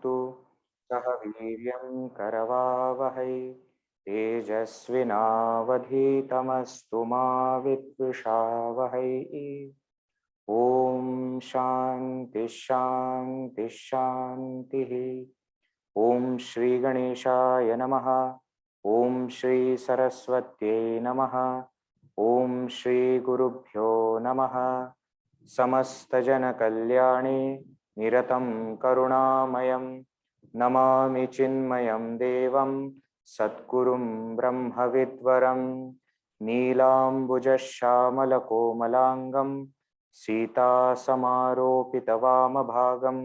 तु सह वीर्यं करवावहै तेजस्विनावधीतमस्तु मा विद्विषावहै। ओम शांति शांति शांति। ओम श्री गणेशाय नमः। ओम श्री सरस्वत्यै नमः। ओम श्री गुरुभ्यो नमः। समस्त जन कल्याणे निरतं करुणामयं नमामि चिन्मयं देवं सद्गुरुं ब्रह्मविद्वरं नीलाम्बुजश्यामलकोमलाङ्गं सीतासमारोपितवामभागं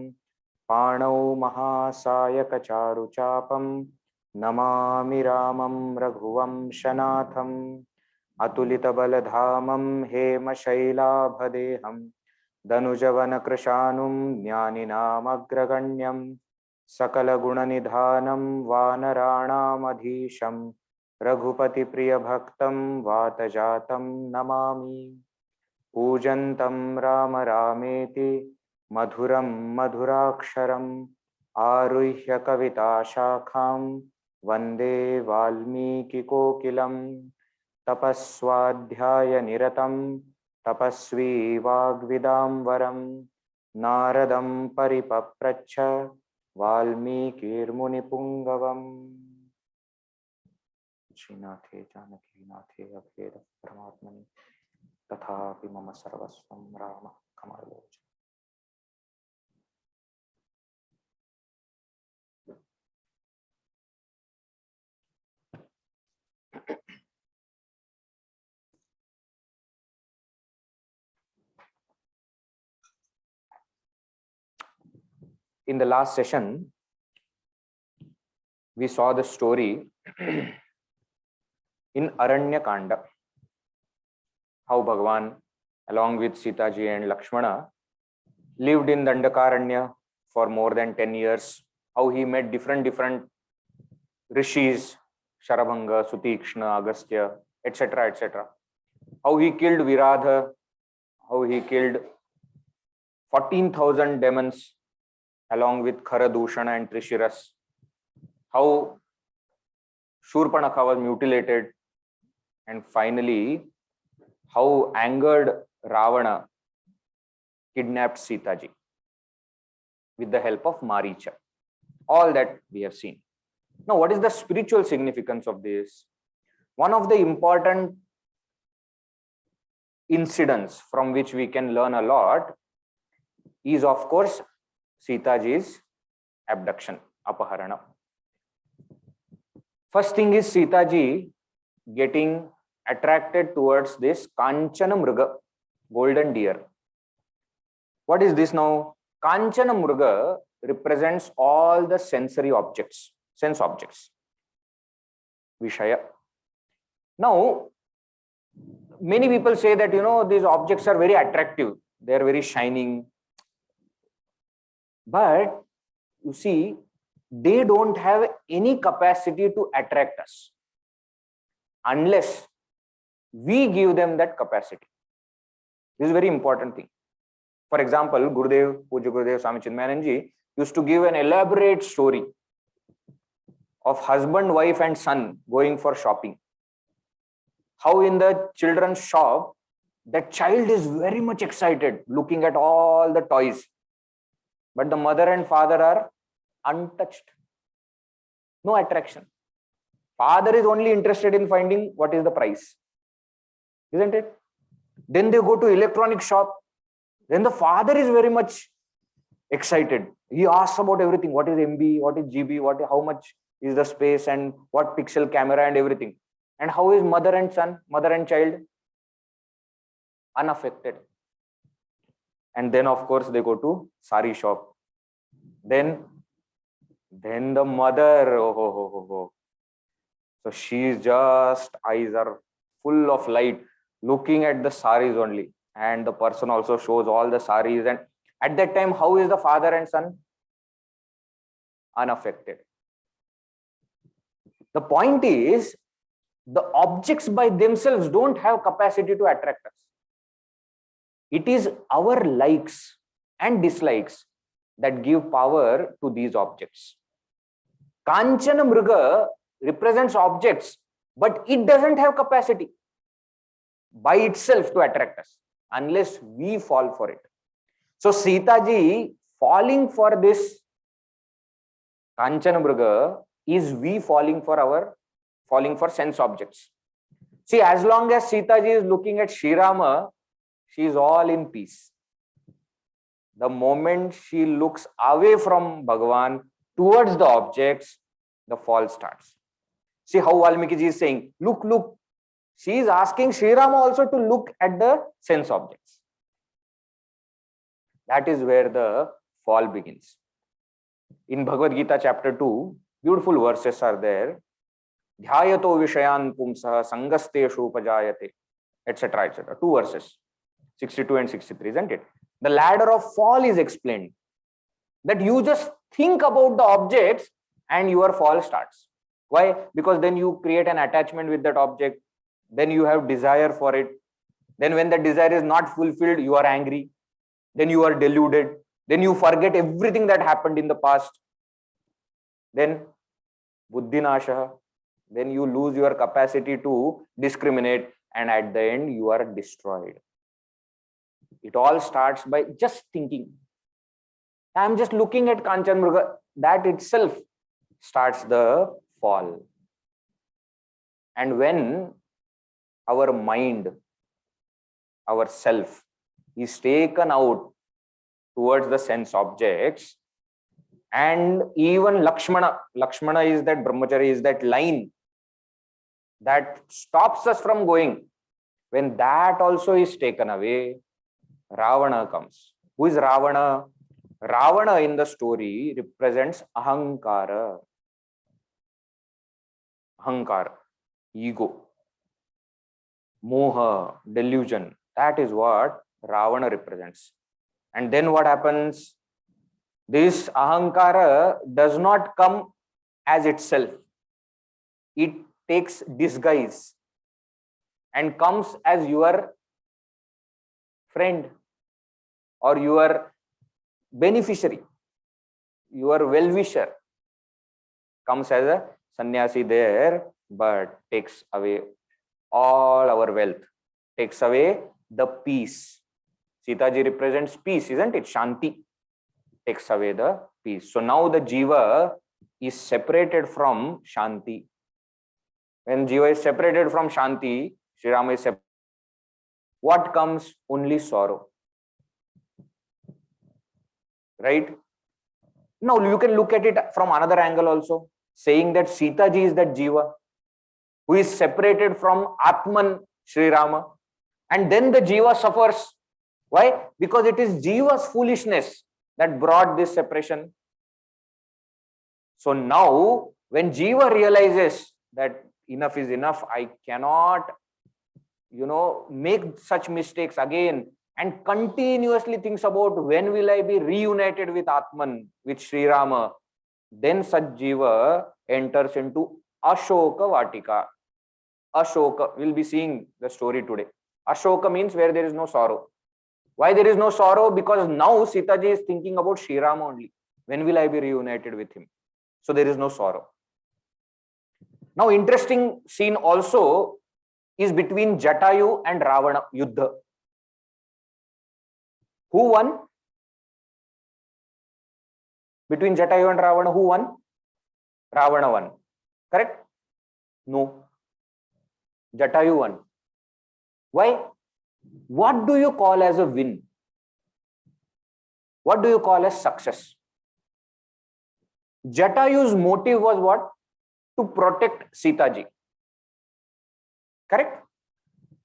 पाणौ महासायकचारुचापं नमामि रामं रघुवंशनाथम् अतुलितबलधामं हेमशैलाभदेहं दनुजवनकृशानुं ज्ञानिनामग्रगण्यं सकलगुणनिधानं वानराणामधीशं रघुपतिप्रियभक्तं वातजातं नमामि। पूजन्तं राम रामेति मधुरं मधुराक्षरम् आरुह्य कविताशाखां वन्दे वाल्मीकिकोकिलम्। तपस्वाध्याय निरतं तपस्वी वाग्विदाम्बरं नारदं परिपप्रच्छ वाल्मीकिर्मुनिपुङ्गवम्। श्रीनाथे जानकीनाथे अभेद परमात्मने तथापि मम सर्वस्वं Ram कमलोच। In the last session, we saw the story in Aranya Kanda, how Bhagavan, along with Sita ji and Lakshmana, lived in Dandakaranya for more than 10 years, how he met different rishis, Sharabhanga, Sutikshna, Agastya, etc., etc. How he killed Viradha, how he killed 14,000 demons along with Kharadushana and Trishiras, how Shurpanakha was mutilated, and finally how angered Ravana kidnapped Sita ji with the help of Maricha. All that we have seen. Now, what is the spiritual significance of this? One of the important incidents from which we can learn a lot is, of course, Sita ji's abduction, apaharana. First thing is Sita ji getting attracted towards this Kanchana Mruga, golden deer. What is this now? Kanchana Mruga represents all the sensory objects, sense objects, Vishaya. Now, many people say that, these objects are very attractive. They are very shining. But you see, they don't have any capacity to attract us unless we give them that capacity. This is a very important thing. For example, Gurudev, Puja Gurudev Swami Chinmaya used to give an elaborate story of husband, wife and son going for shopping. How in the children's shop, the child is very much excited looking at all the toys. But the mother and father are untouched. No attraction. Father is only interested in finding what is the price. Isn't it? Then they go to electronic shop. Then the father is very much excited. He asks about everything. What is MB? What is GB? How much is the space and what pixel camera and everything. And how is mother and son, mother and child? Unaffected. And then, of course, they go to sari shop. Then the mother, so she's just, eyes are full of light, looking at the saris only. And the person also shows all the saris. And at that time, how is the father and son? Unaffected. The point is, the objects by themselves don't have capacity to attract us. It is our likes and dislikes that give power to these objects. Kanchana Mriga represents objects, but it doesn't have capacity by itself to attract us unless we fall for it. So Sita ji falling for this Kanchana Mriga is we falling for sense objects. See, as long as Sita ji is looking at Sri Rama, she is all in peace. The moment she looks away from Bhagavan towards the objects, the fall starts. See how Valmiki ji is saying, look, look. She is asking Sri Rama also to look at the sense objects. That is where the fall begins. In Bhagavad Gita chapter 2, beautiful verses are there. Dhyayato vishayan pumsaha sangasteshu upajayate, etc. etc. 2 verses, 62 and 63, isn't it? The ladder of fall is explained. That you just think about the objects and your fall starts. Why? Because then you create an attachment with that object. Then you have desire for it. Then when the desire is not fulfilled, you are angry. Then you are deluded. Then you forget everything that happened in the past. Then buddhinasha. Then you lose your capacity to discriminate, and at the end you are destroyed. It all starts by just thinking. I am just looking at Kanchan Mriga. That itself starts the fall. And when our mind, our self, is taken out towards the sense objects, and even Lakshmana is that brahmachari, is that line that stops us from going. When that also is taken away, Ravana comes. Who is Ravana? Ravana in the story represents ahankara. Ahankara, ego, moha, delusion. That is what Ravana represents. And then what happens? This ahankara does not come as itself. It takes disguise and comes as your friend or your beneficiary, your well-wisher. Comes as a sannyasi there, but takes away all our wealth, takes away the peace. Sita ji represents peace, isn't it? Shanti takes away the peace. So now the jiva is separated from Shanti. When jiva is separated from Shanti, Sri Rama is separated. What comes? Only sorrow. Right? Now you can look at it from another angle also, saying that Sita ji is that jiva who is separated from Atman, Sri Rama, and then the jiva suffers. Why? Because it is jiva's foolishness that brought this separation. So now when jiva realizes that enough is enough, I cannot make such mistakes again, and continuously thinks about when will I be reunited with Atman, with Sri Rama, then such jiva enters into Ashoka Vatika. Ashoka, we'll be seeing the story today. Ashoka means where there is no sorrow. Why there is no sorrow? Because now Sita ji is thinking about Sri Rama only. When will I be reunited with him? So there is no sorrow. Now interesting scene also is between Jatayu and Ravana Yuddha. Who won? Between Jatayu and Ravana, who won? Ravana won. Correct? No. Jatayu won. Why? What do you call as a win? What do you call as success? Jatayu's motive was what? To protect Sita ji. Correct?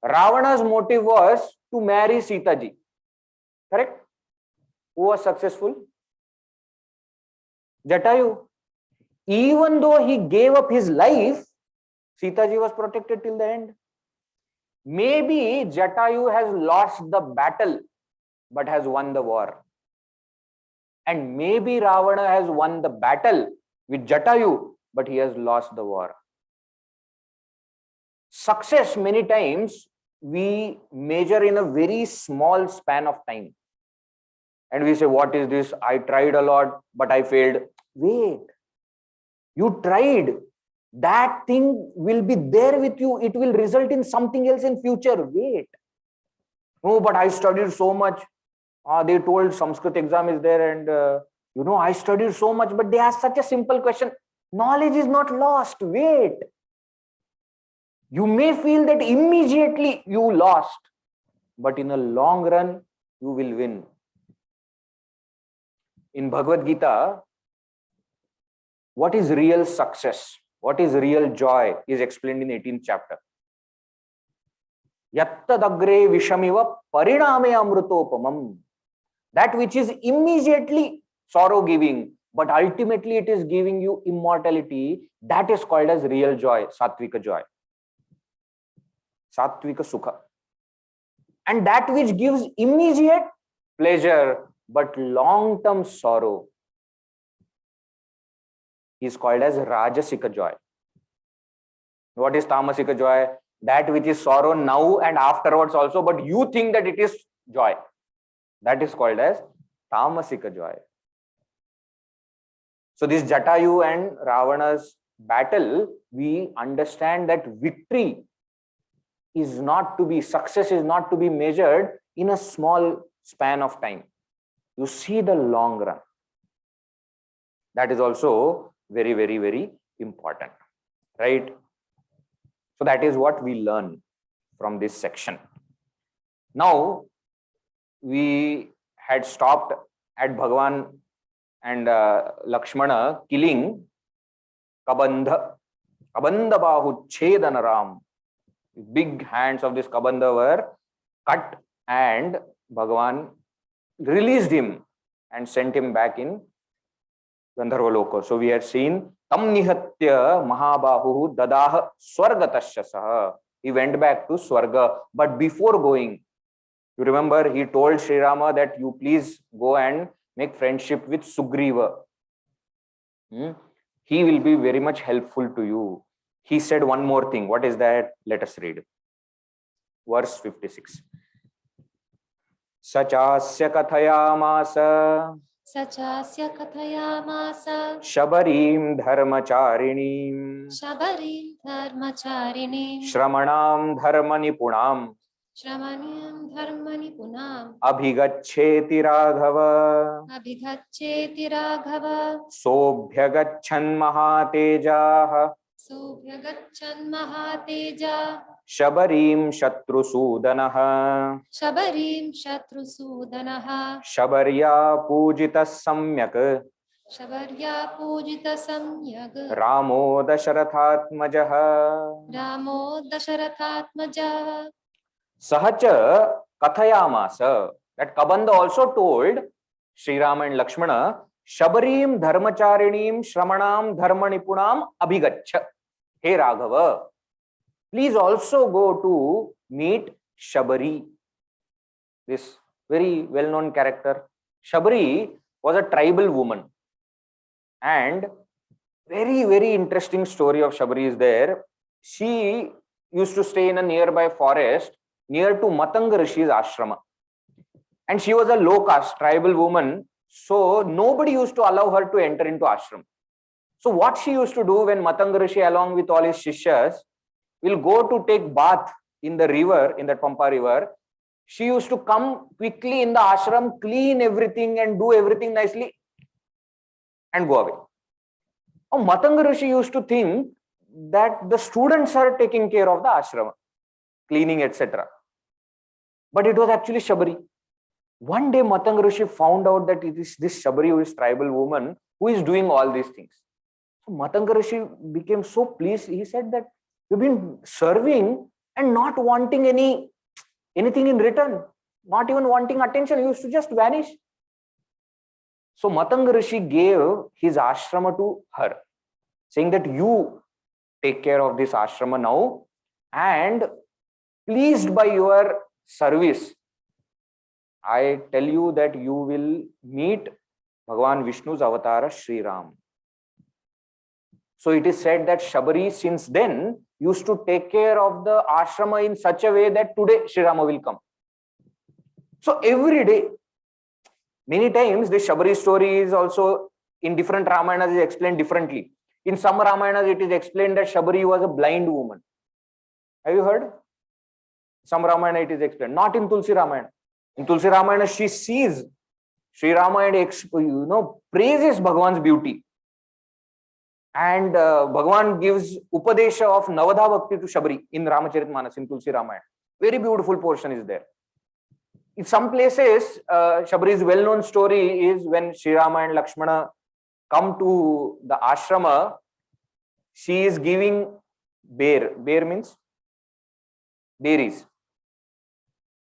Ravana's motive was to marry Sita ji. Correct? Who was successful? Jatayu. Even though he gave up his life, Sita ji was protected till the end. Maybe Jatayu has lost the battle but has won the war. And maybe Ravana has won the battle with Jatayu but he has lost the war. Success, many times we measure in a very small span of time. And we say, what is this? I tried a lot, but I failed. Wait, you tried. That thing will be there with you. It will result in something else in future. Wait. No, but I studied so much. They told Sanskrit exam is there, and I studied so much, but they asked such a simple question. Knowledge is not lost. Wait. You may feel that immediately you lost, but in a long run, you will win. In Bhagavad Gita, what is real success? What is real joy is explained in 18th chapter. Yattadagre vishamiva pariname amrutopamam. That which is immediately sorrow giving, but ultimately it is giving you immortality, that is called as real joy, sattvika joy. Sattvika sukha. And that which gives immediate pleasure, but long-term sorrow, is called as rajasika joy. What is tamasika joy? That which is sorrow now and afterwards also, but you think that it is joy. That is called as tamasika joy. So this Jatayu and Ravana's battle, we understand that victory is not to be, success is not to be measured in a small span of time. You see the long run. That is also very, very, very important, right? So that is what we learn from this section. Now, we had stopped at Bhagavan and Lakshmana killing Kabandha Bahu Chedanaram. Big hands of this Kabandha were cut, and Bhagavan released him and sent him back in Gandharva Loka. So we had seen Tam Nihatya Mahabahu Dadaha Swargatasya Saha. He went back to Swarga. But before going, you remember, he told Sri Rama that you please go and make friendship with Sugriva. He will be very much helpful to you. He said one more thing. What is that? Let us read. Verse 56. Sachasya kathayamasa Shabarim dharmacharinim Shramanam dharmanipunam Abhigaccheti Raghava Sobhyagachan Mahatejah Shabarim Shatrusudanaha Shabarya Pujita Samyak Ramo Dasharathatmajaha Sahacha Kathayamasa. That Kabandha also told Sri Rama and Lakshmana, Shabarim Dharmacharinim Shramanam Dharmanipunam Abhigaccha. Hey Raghava, please also go to meet Shabari, this very well-known character. Shabari was a tribal woman, and very, very interesting story of Shabari is there. She used to stay in a nearby forest near to Matanga Rishi's ashrama, and she was a low caste tribal woman, so nobody used to allow her to enter into ashram. So what she used to do when Matanga Rishi along with all his shishyas will go to take bath in the river, in the Pampa river, she used to come quickly in the ashram, clean everything and do everything nicely and go away. Now, Matanga Rishi used to think that the students are taking care of the ashrama, cleaning, etc. But it was actually Shabari. One day Matanga Rishi found out that it is this Shabari, who is tribal woman, who is doing all these things. So Matanga Rishi became so pleased. He said that you've been serving and not wanting anything in return, not even wanting attention. You used to just vanish. So Matanga Rishi gave his ashrama to her, saying that you take care of this ashrama now, and pleased by your service, I tell you that you will meet Bhagavan Vishnu's avatar, Sri Ram. So it is said that Shabari since then used to take care of the ashrama in such a way that today Sri Rama will come. So every day, Many times this Shabari story is also in different Ramayanas is explained differently. In some Ramayanas, it is explained that Shabari was a blind woman. Have you heard? Some Ramayana it is explained. Not in Tulsi Ramayana. In Tulsi Ramayana, she sees Sri Rama and praises Bhagwan's beauty. And Bhagwan gives Upadesha of Navadha Bhakti to Shabari in Ramacharitmanas in Tulsi Ramayana. Very beautiful portion is there. In some places, Shabari's well-known story is when Sri Rama and Lakshmana come to the ashrama, she is giving bear. Bear means berries.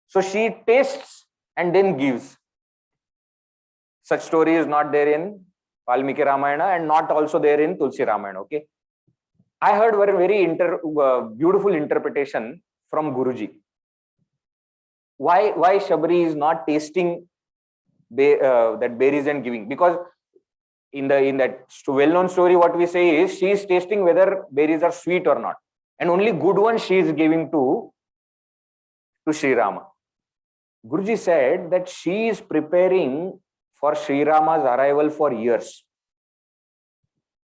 So she tastes and then gives. Such story is not there in Valmiki Ramayana and not also there in Tulsi Ramayana. Okay. I heard very beautiful interpretation from Guruji. Why Shabari is not tasting that berries and giving? Because in that well-known story, what we say is she is tasting whether berries are sweet or not, and only good ones she is giving to Sri Rama. Guruji said that she is preparing for Sri Rama's arrival for years.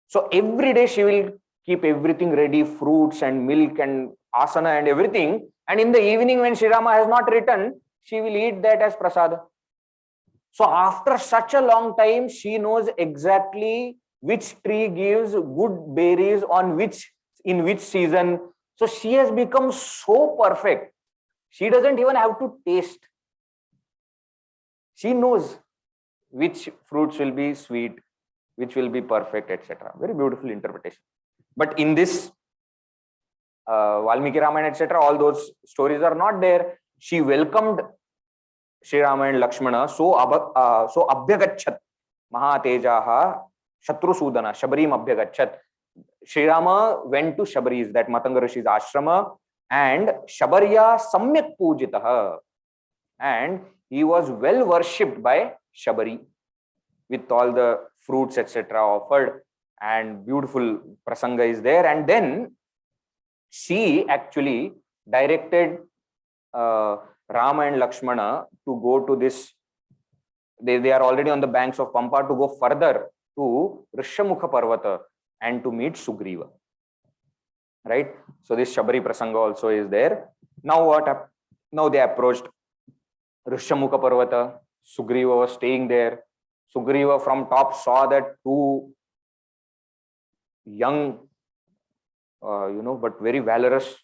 So every day she will keep everything ready, fruits and milk and asana and everything. And in the evening when Sri Rama has not returned, she will eat that as prasada. So after such a long time, she knows exactly which tree gives good berries in which season. So she has become so perfect. She doesn't even have to taste. She knows which fruits will be sweet, which will be perfect, etc. Very beautiful interpretation. But in this Valmiki Ramayana, etc., all those stories are not there. She welcomed Sri Rama and Lakshmana, so abhyagachat mahatejaha shatru sudana Shabarim abhyagachat. Sri Rama went to Shabari's, that Matanga Rishi's ashrama, and Shabarya samyak pujitaha, and he was well worshipped by Shabari with all the fruits, etc., offered, and beautiful prasanga is there. And then she actually directed Rama and Lakshmana to go to this. They are already on the banks of Pampa, to go further to Rishamukha Parvata and to meet Sugriva. Right? So this Shabari prasanga also is there. Now what? Now they approached Rishamukha Parvata. Sugriva was staying there. Sugriva from top saw that two young, but very valorous,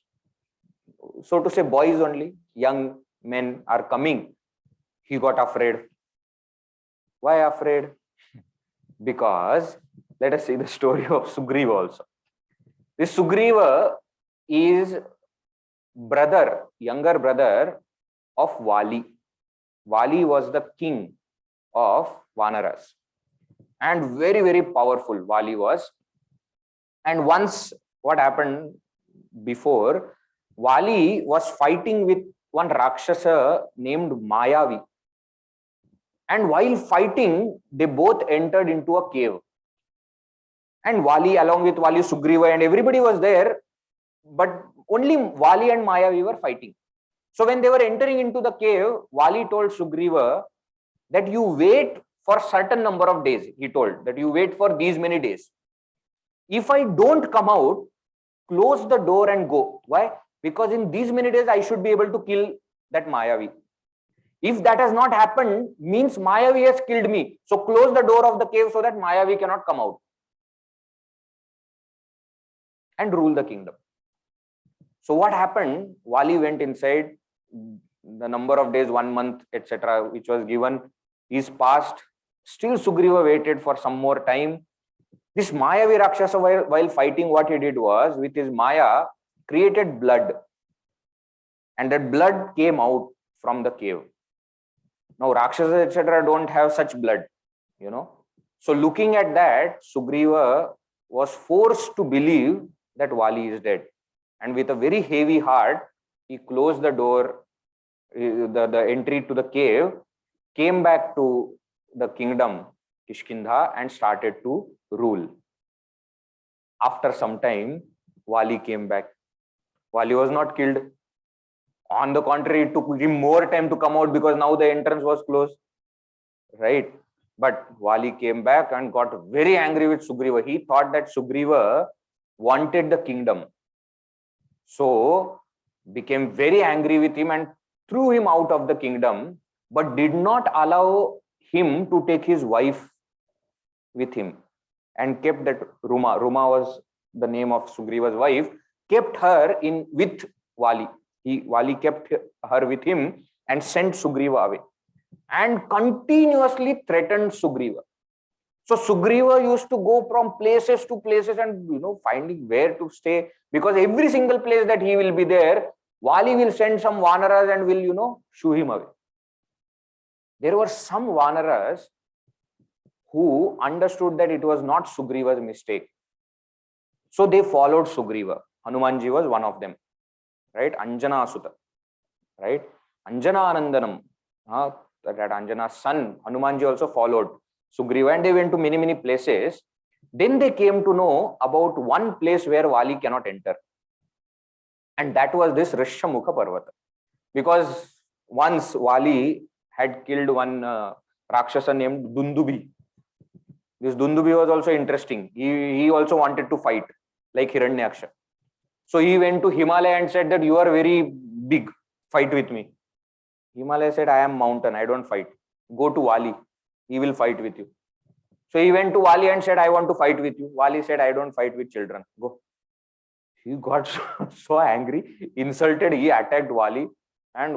so to say boys only, young men are coming. He got afraid. Why afraid? Because let us see the story of Sugriva also. This Sugriva is younger brother of Vali. Vali was the king of Vanaras and very, very powerful Vali was. And once what happened before, Vali was fighting with one Rakshasa named Mayavi. And while fighting, they both entered into a cave. And Vali, along with Vali, Sugriva and everybody was there, but only Vali and Mayavi were fighting. So when they were entering into the cave, Vali told Sugriva that you wait for a certain number of days. He told that you wait for these many days. If I don't come out, close the door and go. Why? Because in these many days, I should be able to kill that Mayavi. If that has not happened, means Mayavi has killed me. So close the door of the cave so that Mayavi cannot come out and rule the kingdom. So what happened? Vali went inside. The number of days, 1 month, etc., which was given, is passed. Still Sugriva waited for some more time. This Mayavi Rakshasa, while fighting, what he did was, with his Maya, created blood. And that blood came out from the cave. Now, Rakshasas, etc., don't have such blood, So looking at that, Sugriva was forced to believe that Vali is dead. And with a very heavy heart, he closed the door, the entry to the cave, came back to the kingdom, Kishkindha, and started to rule. After some time, Vali came back. Vali was not killed. On the contrary, it took him more time to come out because now the entrance was closed. right? But Wali came back and got very angry with Sugriva. He thought that Sugriva wanted the kingdom. So became very angry with him and threw him out of the kingdom, but did not allow him to take his wife with him, and kept that Ruma. Ruma was the name of Sugriva's wife. Kept her in with Wali. Wali kept her with him and sent Sugriva away, and continuously threatened Sugriva. So Sugriva used to go from places to places and finding where to stay, because every single place that he will be there, Wali will send some Vanaras and will shoo him away. There were some Vanaras who understood that it was not Sugriva's mistake. So they followed Sugriva. Hanumanji was one of them, right? Anjana Sutta, right? Anjana Anandanam, that Anjana's son, Hanumanji also followed Sugriva, and they went to many, many places. Then they came to know about one place where Wali cannot enter. And that was this Rishyamukha Parvata. Because once Wali had killed one Rakshasa named Dundubi. This Dundubi was also interesting. He also wanted to fight like Hiranyaksha. So he went to Himalaya and said that you are very big, fight with me. Himalaya said, I am mountain, I don't fight. Go to Wali, he will fight with you. So he went to Wali and said, I want to fight with you. Wali said, I don't fight with children. Go. He got so angry, insulted, he attacked Wali, and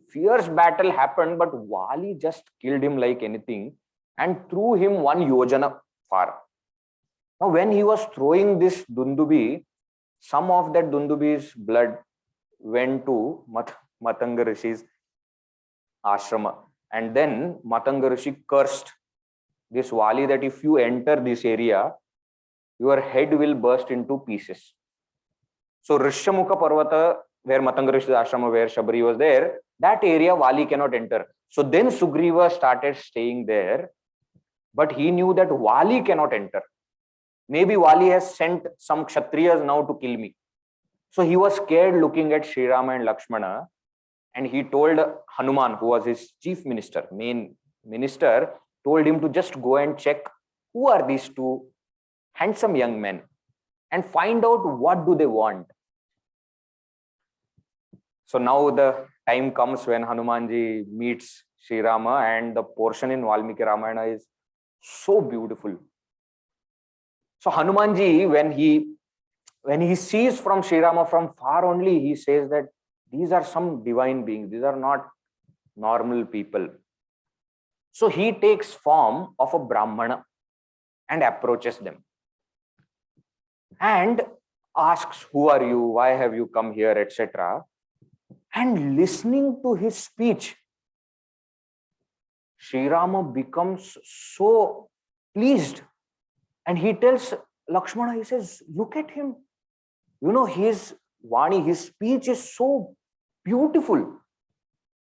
fierce battle happened, but Wali just killed him like anything and threw him 1 yojana far. Now when he was throwing this Dundubi, some of that Dundubi's blood went to Matanga Rishi's ashrama, and then Matanga Rishi cursed this Wali that if you enter this area, your head will burst into pieces. So Rishyamukha Parvata, where Matanga Rishi's ashrama, where Shabari was there, that area Wali cannot enter. So then Sugriva started staying there, but he knew that Wali cannot enter. Maybe Wali has sent some Kshatriyas now to kill me. So he was scared looking at Sri Rama and Lakshmana, and he told Hanuman, who was his chief minister, main minister, told him to just go and check who are these two handsome young men and find out what do they want. So now the time comes when Hanumanji meets Sri Rama, and the portion in Valmiki Ramayana is so beautiful. So Hanumanji, when he sees from Sri Rama from far only, he says that these are some divine beings. These are not normal people. So he takes form of a Brahmana and approaches them and asks, who are you? Why have you come here, etc. And listening to his speech, Sri Rama becomes so pleased, and he tells Lakshmana, he says, look at him. His Vani, his speech is so beautiful.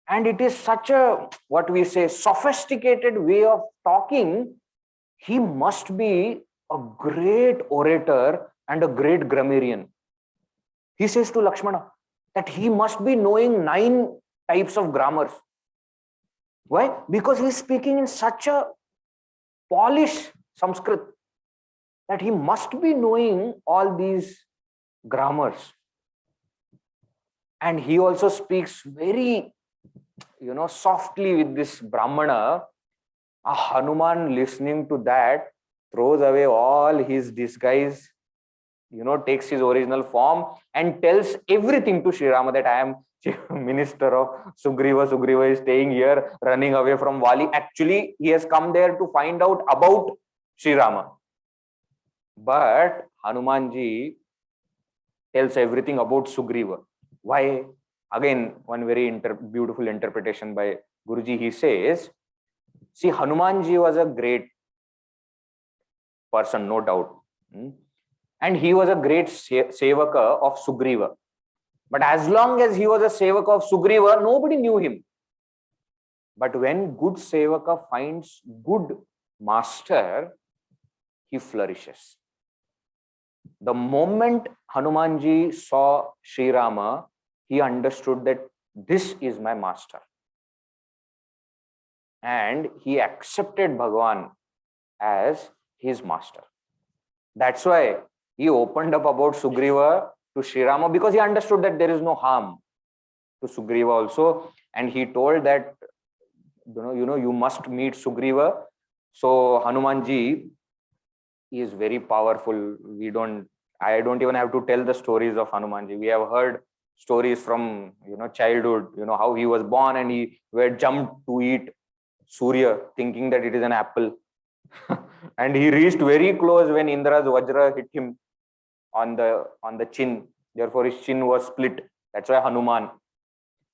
And it is such a, what we say, sophisticated way of talking. He must be a great orator and a great grammarian. He says to Lakshmana that he must be knowing 9 types of grammars. Why? Because he is speaking in such a polished Sanskrit that he must be knowing all these grammars. And he also speaks very, softly with this Brahmana. A Hanuman, listening to that, throws away all his disguise, takes his original form and tells everything to Sri Rama that I am chief minister of Sugriva. Sugriva is staying here, running away from Wali. Actually, he has come there to find out about Sri Rama. But Hanumanji tells everything about Sugriva. Why? Again, one very beautiful interpretation by Guruji. He says, see, Hanumanji was a great person, no doubt. And he was a great sevaka of Sugriva. But as long as he was a sevaka of Sugriva, nobody knew him. But when good sevaka finds good master, he flourishes. The moment Hanumanji saw Sri Rama, he understood that this is my master. and he accepted Bhagwan as his master. That's why he opened up about Sugriva to Sri Rama, because he understood that there is no harm to Sugriva also, and he told that you must meet Sugriva. So Hanumanji is very powerful. I don't even have to tell the stories of Hanumanji. We have heard stories from childhood, how he was born and he were jumped to eat Surya, thinking that it is an apple. And he reached very close when Indra's Vajra hit him on the chin. Therefore, his chin was split. That's why Hanuman.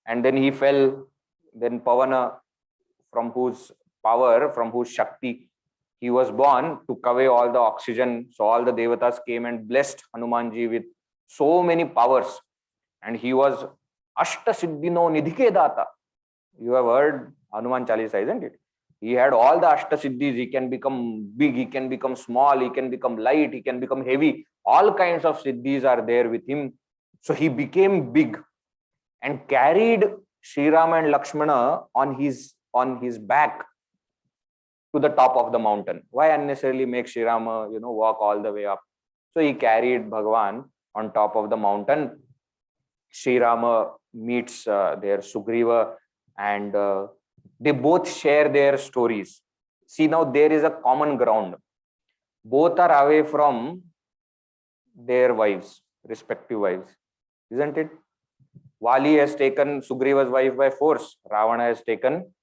And then he fell. Then Pavana, from whose power, from whose Shakti he was born, took away all the oxygen. So all the Devatas came and blessed Hanumanji with so many powers. And he was Ashta Siddhino Nidhike Data. You have heard Hanuman Chalisa, isn't it? He had all the Ashta Siddhis. He can become big, he can become small, he can become light, he can become heavy. All kinds of Siddhis are there with him. So he became big and carried Sri Rama and Lakshmana on his back to the top of the mountain. Why unnecessarily make Sri Rama, walk all the way up? So he carried Bhagwan on top of the mountain. Sri Rama meets their Sugriva, and they both share their stories. See, now there is a common ground. Both are away from their wives, respective wives, isn't it? Vali has taken Sugriva's wife by force. Ravana has taken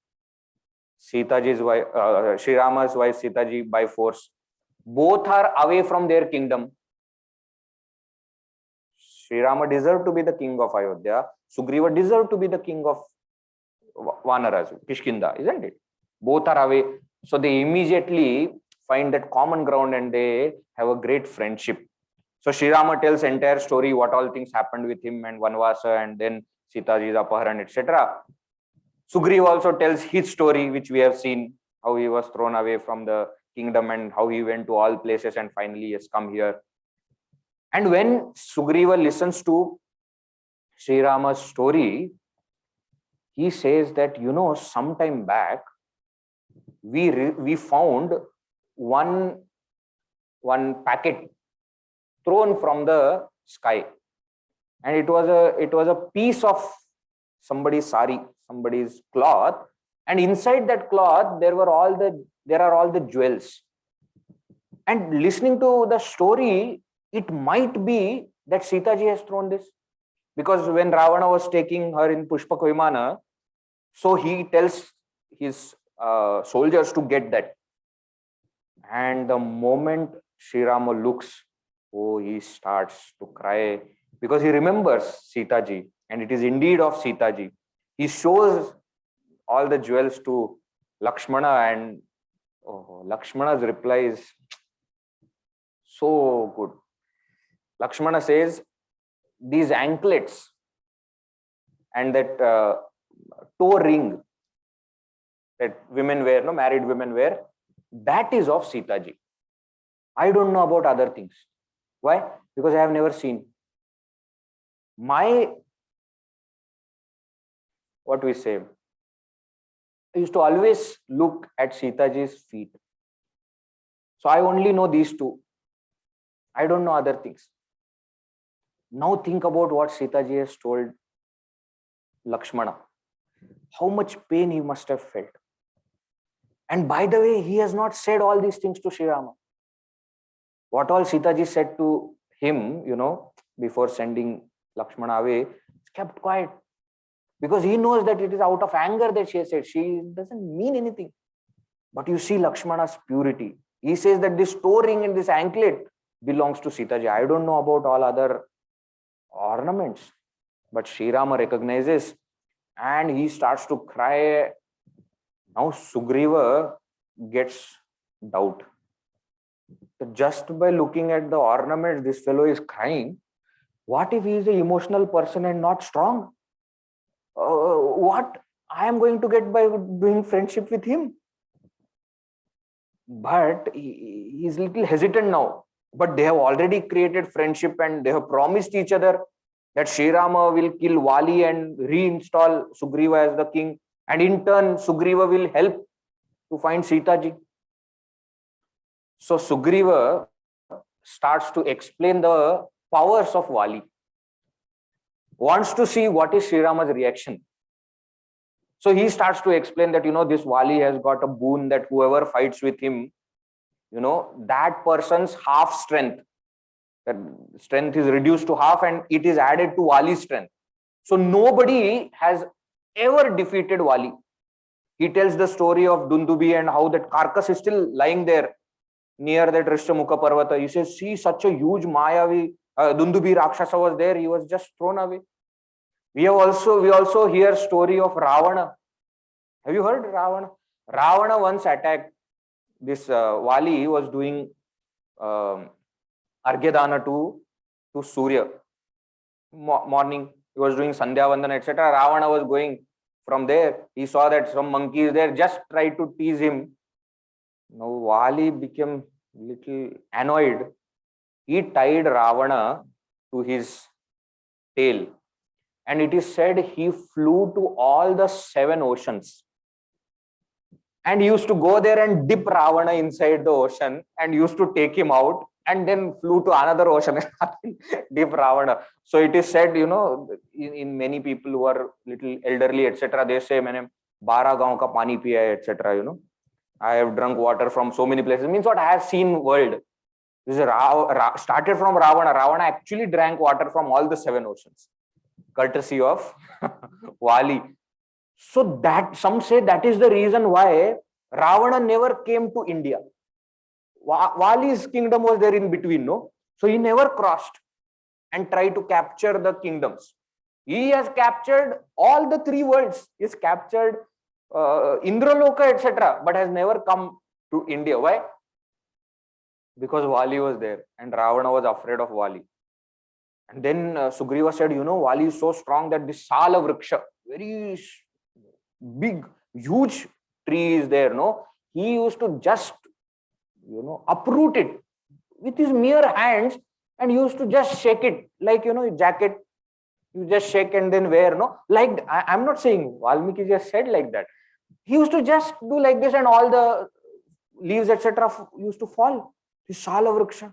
Sitaji's wife, Sri Rama's wife Sitaji by force. Both are away from their kingdom. Sri Rama deserved to be the king of Ayodhya. Sugriva deserved to be the king of Vanaras, Kishkinda, isn't it? Both are away. So they immediately find that common ground and they have a great friendship. So Sri Rama tells entire story, what all things happened with him and Vanvasa and then Sitaji's Apaharan, etc. Sugriva also tells his story, which we have seen, how he was thrown away from the kingdom and how he went to all places and finally has come here. And when Sugriva listens to Sri Rama's story, he says that, sometime back, we found one packet thrown from the sky, and it was a piece of somebody's sari, somebody's cloth, and inside that cloth there are all the jewels. And listening to the story, it might be that Sitaji has thrown this, because when Ravana was taking her in Pushpak Vimana, so he tells his soldiers to get that. And the moment Sri Rama looks, he starts to cry, because he remembers Sitaji, and it is indeed of Sitaji. He shows all the jewels to Lakshmana, and Lakshmana's reply is so good. Lakshmana says, these anklets and that toe ring that women wear, married women wear, that is of Sitaji. I don't know about other things. Why? Because I have never seen. I used to always look at Sitaji's feet. So I only know these two. I don't know other things. Now think about what Sitaji has told Lakshmana. How much pain he must have felt. And by the way, he has not said all these things to Sri Rama. What all Sitaji said to him, before sending Lakshmana away, is kept quiet. Because he knows that it is out of anger that she has said. She doesn't mean anything. But you see Lakshmana's purity. He says that this toe ring and this anklet belongs to Sitaji. I don't know about all other ornaments. But Sri Rama recognizes and he starts to cry. Now Sugriva gets doubt. Just by looking at the ornaments, this fellow is crying. What if he is an emotional person and not strong? What I am going to get by doing friendship with him? But he is a little hesitant now. But they have already created friendship and they have promised each other that Sri Rama will kill Vali and reinstall Sugriva as the king. And in turn, Sugriva will help to find Sita ji. So Sugriva starts to explain the powers of Vali. Wants to see what is Sri Rama's reaction. So he starts to explain that, this Vali has got a boon that whoever fights with him, that person's half strength, that strength is reduced to half and it is added to Vali's strength. So nobody has ever defeated Vali. He tells the story of Dundubi and how that carcass is still lying there near that Rishyamukha Parvata. He says, see, such a huge Mayavi, Dundubi Rakshasa was there. He was just thrown away. We also hear story of Ravana. Have you heard Ravana? Ravana once attacked this Vali. He was doing Argyadana to Surya. Morning, he was doing Sandhya Vandana, etc. Ravana was going from there. He saw that some monkey is there, just tried to tease him. Now Vali became little annoyed. He tied Ravana to his tail. And it is said he flew to all the 7 oceans. And he used to go there and dip Ravana inside the ocean and used to take him out and then flew to another ocean and dip Ravana. So it is said, in many people who are little elderly, etc., they say, "Maine 12 gaon ka pani piya hai," etc. I have drunk water from so many places. It means what? I have seen world. This is started from Ravana. Ravana actually drank water from all the 7 oceans, courtesy of Vali. So that some say that is the reason why Ravana never came to India. Vali's kingdom was there in between, no? So he never crossed and tried to capture the kingdoms. He has captured all the 3 worlds. He has captured Indraloka, etc., but has never come to India. Why? Because Vali was there and Ravana was afraid of Vali. And then Sugriva said, Vali is so strong that this Sala Vriksha, very big, huge tree is there, no? He used to just, uproot it with his mere hands and used to just shake it like, jacket. You just shake and then wear, no? Like, I'm not saying Valmiki just said like that. He used to just do like this and all the leaves, etc., used to fall. This Sala Vriksha.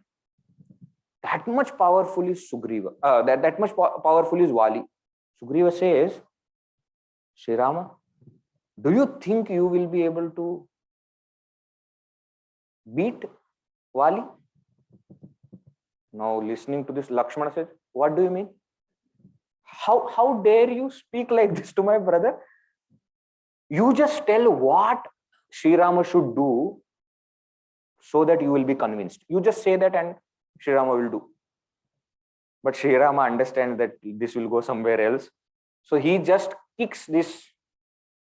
That much powerful is Sugriva. That much powerful is Vali. Sugriva says, Sri Rama, do you think you will be able to beat Vali? Now listening to this, Lakshmana says, what do you mean? How dare you speak like this to my brother? You just tell what Sri Rama should do so that you will be convinced. You just say that and Sri Rama will do. But Sri Rama understands that this will go somewhere else. So he just kicks this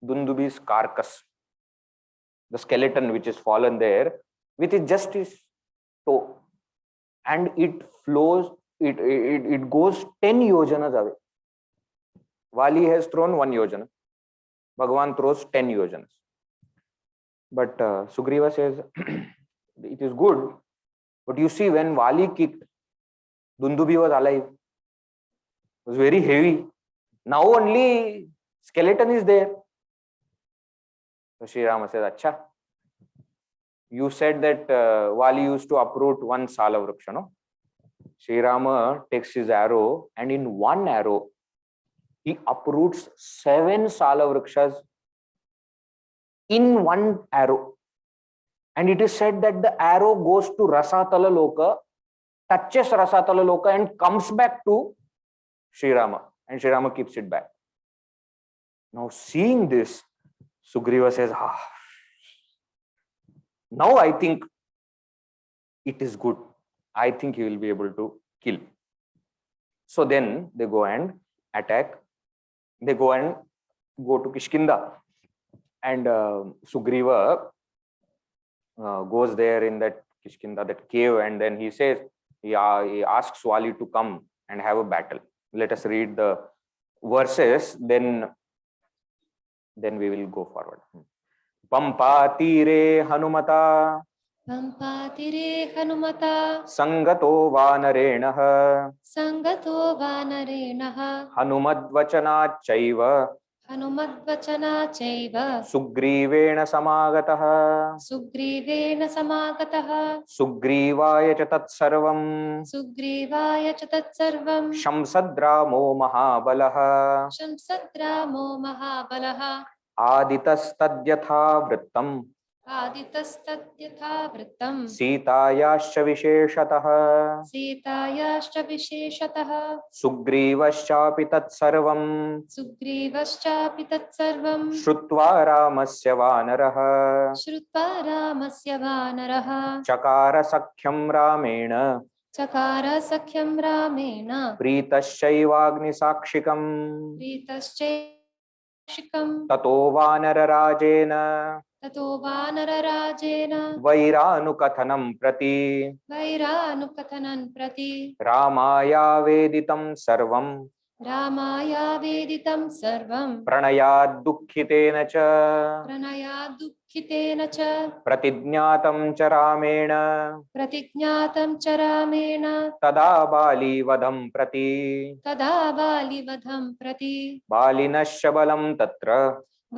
Dundubi's carcass, the skeleton which is fallen there, with just his toe. And it flows, it goes 10 yojanas away. Vali has thrown 1 yojana. Bhagavan throws 10 yojanas. But Sugriva says, it is good. But you see, when Vali kicked, Dundubi was alive. It was very heavy. Now only skeleton is there. So Sri Rama says, Acha, you said that Vali used to uproot 1 Sala Vriksha, no? Sri Rama takes his arrow and in 1 arrow, he uproots 7 Sala Vrikshas in 1 arrow. And it is said that the arrow goes to Rasatala Loka, touches Rasatala Loka and comes back to Sri Rama. And Sri Rama keeps it back. Now seeing this, Sugriva says, now I think it is good. I think he will be able to kill. So then they go and attack. They go to Kishkinda. And Sugriva goes there in that Kishkinda, that cave, and then he says, he asks Vali to come and have a battle. Let us read the verses, then we will go forward. Pampatire Hanumata Sangato Vanarenaha Hanumadvachana Chaiva हनुमद्वचना चैव सुग्रीवेण समागतः सुग्रीवेण समागतः सुग्रीवाय च तत्सर्वं सुग्रीवाय च तत्सर्वं शंसद्रामो महाबलः शंसद्रामो महाबलः आदितस्तद्यथा वृत्तम् आदितस्तद्यथा वृत्तम् सीतायाश्च विशेषतः सीतायाश्च विशेषतः सुग्रीवश्चापि तत्सर्वं सुग्रीवश्चापि तत्सर्वं श्रुत्वा रामस्य वानरः श्रुत्वा रामस्य वानरः चकार सख्यं रामेण चकार सख्यं रामेण प्रीतश्चैवाग्निसाक्षिकम् प्रीतश्चैक्षिकम् ततो वानरराजेन ततो वानरराजेन वैरानुकथनं प्रति वैरानुकथनं प्रति रामायावेदितं सर्वं रामायावेदितं सर्वं प्रणयाद्दुःखितेन च प्रणयाद्दुःखितेन च प्रतिज्ञातं च रामेण प्रतिज्ञातं च रामेण तदा बालीवधं प्रति तदा बालिवधं प्रति बालिनश्च बलं तत्र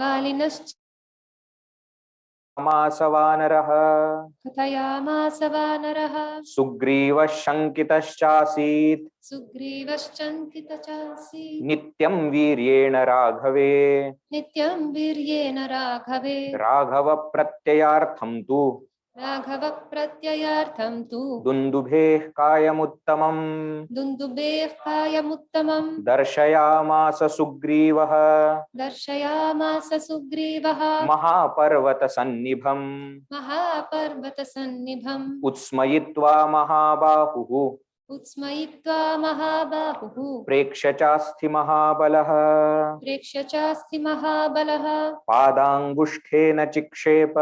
बालिनश्च मास वानरः कथयामास वानरः सुग्रीवः शङ्कितश्चासीत् सुग्रीवश्चङ्कितचासीत् नित्यं वीर्येण राघवे नित्यं वीर्येण राघवे राघव प्रत्ययार्थं तु राघव प्रत्ययार्थं तु दुन्दुभेः कायमुत्तमम् दुन्दुभेः कायमुत्तमं दर्शयामास सुग्रीवः दर्शयामास सुग्रीवः महापर्वतसन्निभम् महापर्वतसन्निभम् उत्स्मयित्वा महाबाहुः उत्स्मयित्वा महाबाहुः प्रेक्ष्य चास्ति महाबलः प्रेक्ष्य चास्ति महाबलः पादाङ्गुष्ठेन चिक्षेप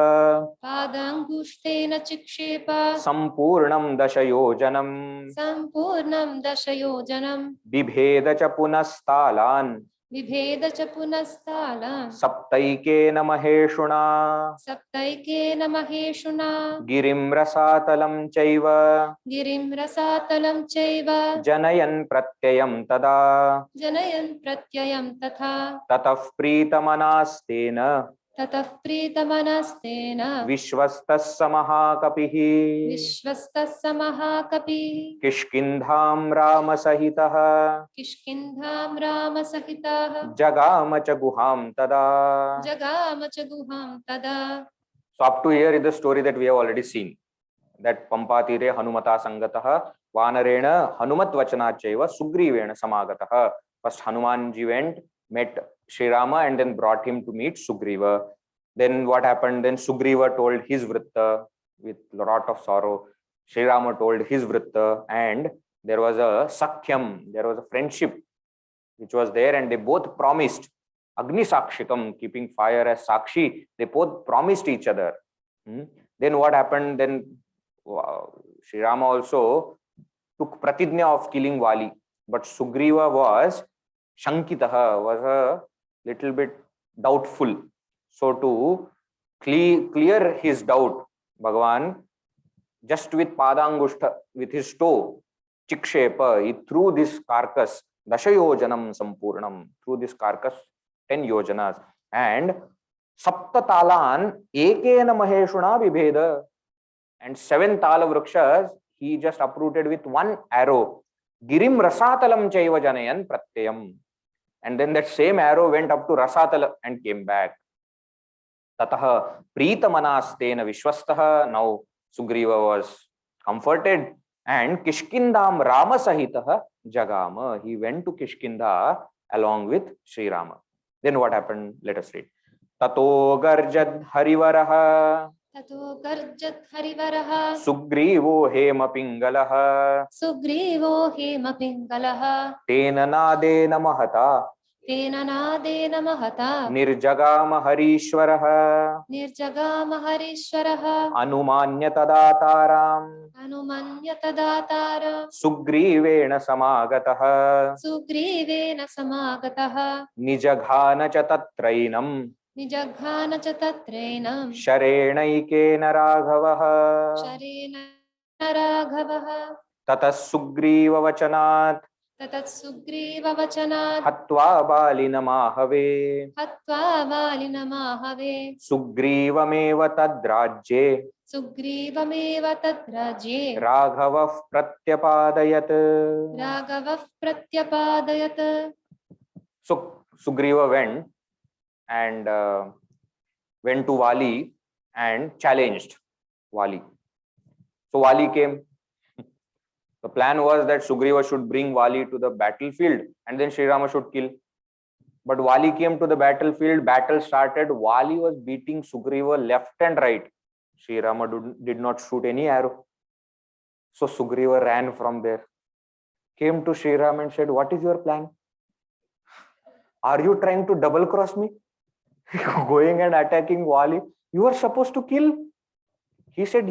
पादाङ्गुष्ठेन चिक्षेप सम्पूर्णं दशयोजनम् सम्पूर्णं दशयोजनं बिभेद च पुनस्तालान् बिभेद च पुनस्तालान् सप्तैकेन महेषुणा सप्तैकेन महेषुना गिरिं रसातलं चैव गिरिं रसातलं चैव जनयन् प्रत्ययं तदा जनयन् प्रत्ययं तथा ततः प्रीतमनास्तेन ततः प्रीतमनस्तेन विश्वस्तः स महाकपिः विश्वस्तः स महाकपिः किष्किन्धां रामसहितः किष्किन्धां रामसहितः जगाम च गुहां तदा. जगाम च गुहां तदा. So up to here is the story that we have already seen. That Pampatire Hanumata Sangatah Vanarena Hanumat Vachanacheva Sugrivena Samagatah. First Hanumanji went, met Sri Rama and then brought him to meet Sugriva. Then what happened? Then Sugriva told his vritta with a lot of sorrow. Sri Rama told his vritta, and there was a sakhyam, there was a friendship which was there, and they both promised Agni Sakshikam, keeping fire as Sakshi. They both promised each other. Then what happened? Then Sri Rama also took pratidnya of killing Vali, but Sugriva was Shankitaha, was a little bit doubtful. So to clear his doubt, Bhagavan just with Padangushta, with his toe, Chikshepa, he threw this carcass, Dashayojanam Sampurnam, through this carcass 10 yojanas, and Sapta Talan Ekena Maheshuna Vibheda, and 7 Tala Vrukshas he just uprooted with one arrow. Girim Rasatalam Chaiva Janayan Pratyam. And then that same arrow went up to Rasatala and came back. Tataha Pritamanastena Vishwastaha. Now Sugriva was comforted, and Kishkindam Rama Sahitaha Jagama. He went to Kishkinda along with Sri Rama. Then what happened? Let us read. Tato Garjad Harivaraha. ततो गर्जत् हरिवरः Sugrivo Hema Pingalaha. सुग्रीवो हेमपिङ्गलः तेन नादेन महता तेन नादेन महता निर्जगाम हरीश्वरः निर्जगाम हरीश्वरः अनुमान्य तदाताराम् अनुमन्य तदातार सुग्रीवेण समागतः सुग्रीवेन समागतः निजघान च तत्रैनम् निजघान च तत्रैनं शरेणैकेन राघवः शरेण राघवः ततः सुग्रीववचनात् ततः सुग्रीववचनात् हत्वा बालिनमाहवे हत्वा वालिनमाहवे सुग्रीवमेव तद्राज्ये सुग्रीवमेव तद्राज्ये राघवः प्रत्यपादयत्. राघवः प्रत्यपादयत्. So Sugriva went and went to Vali and challenged Vali. So Vali came. The plan was that Sugriva should bring Vali to the battlefield and then Sri Rama should kill. But Vali came to the battlefield, battle started, Vali was beating Sugriva left and right. Sri Rama did not shoot any arrow. So Sugriva ran from there, came to Sri Rama and said, "What is your plan? Are you trying to double cross me? Going and attacking Vali? You are supposed to kill." He said,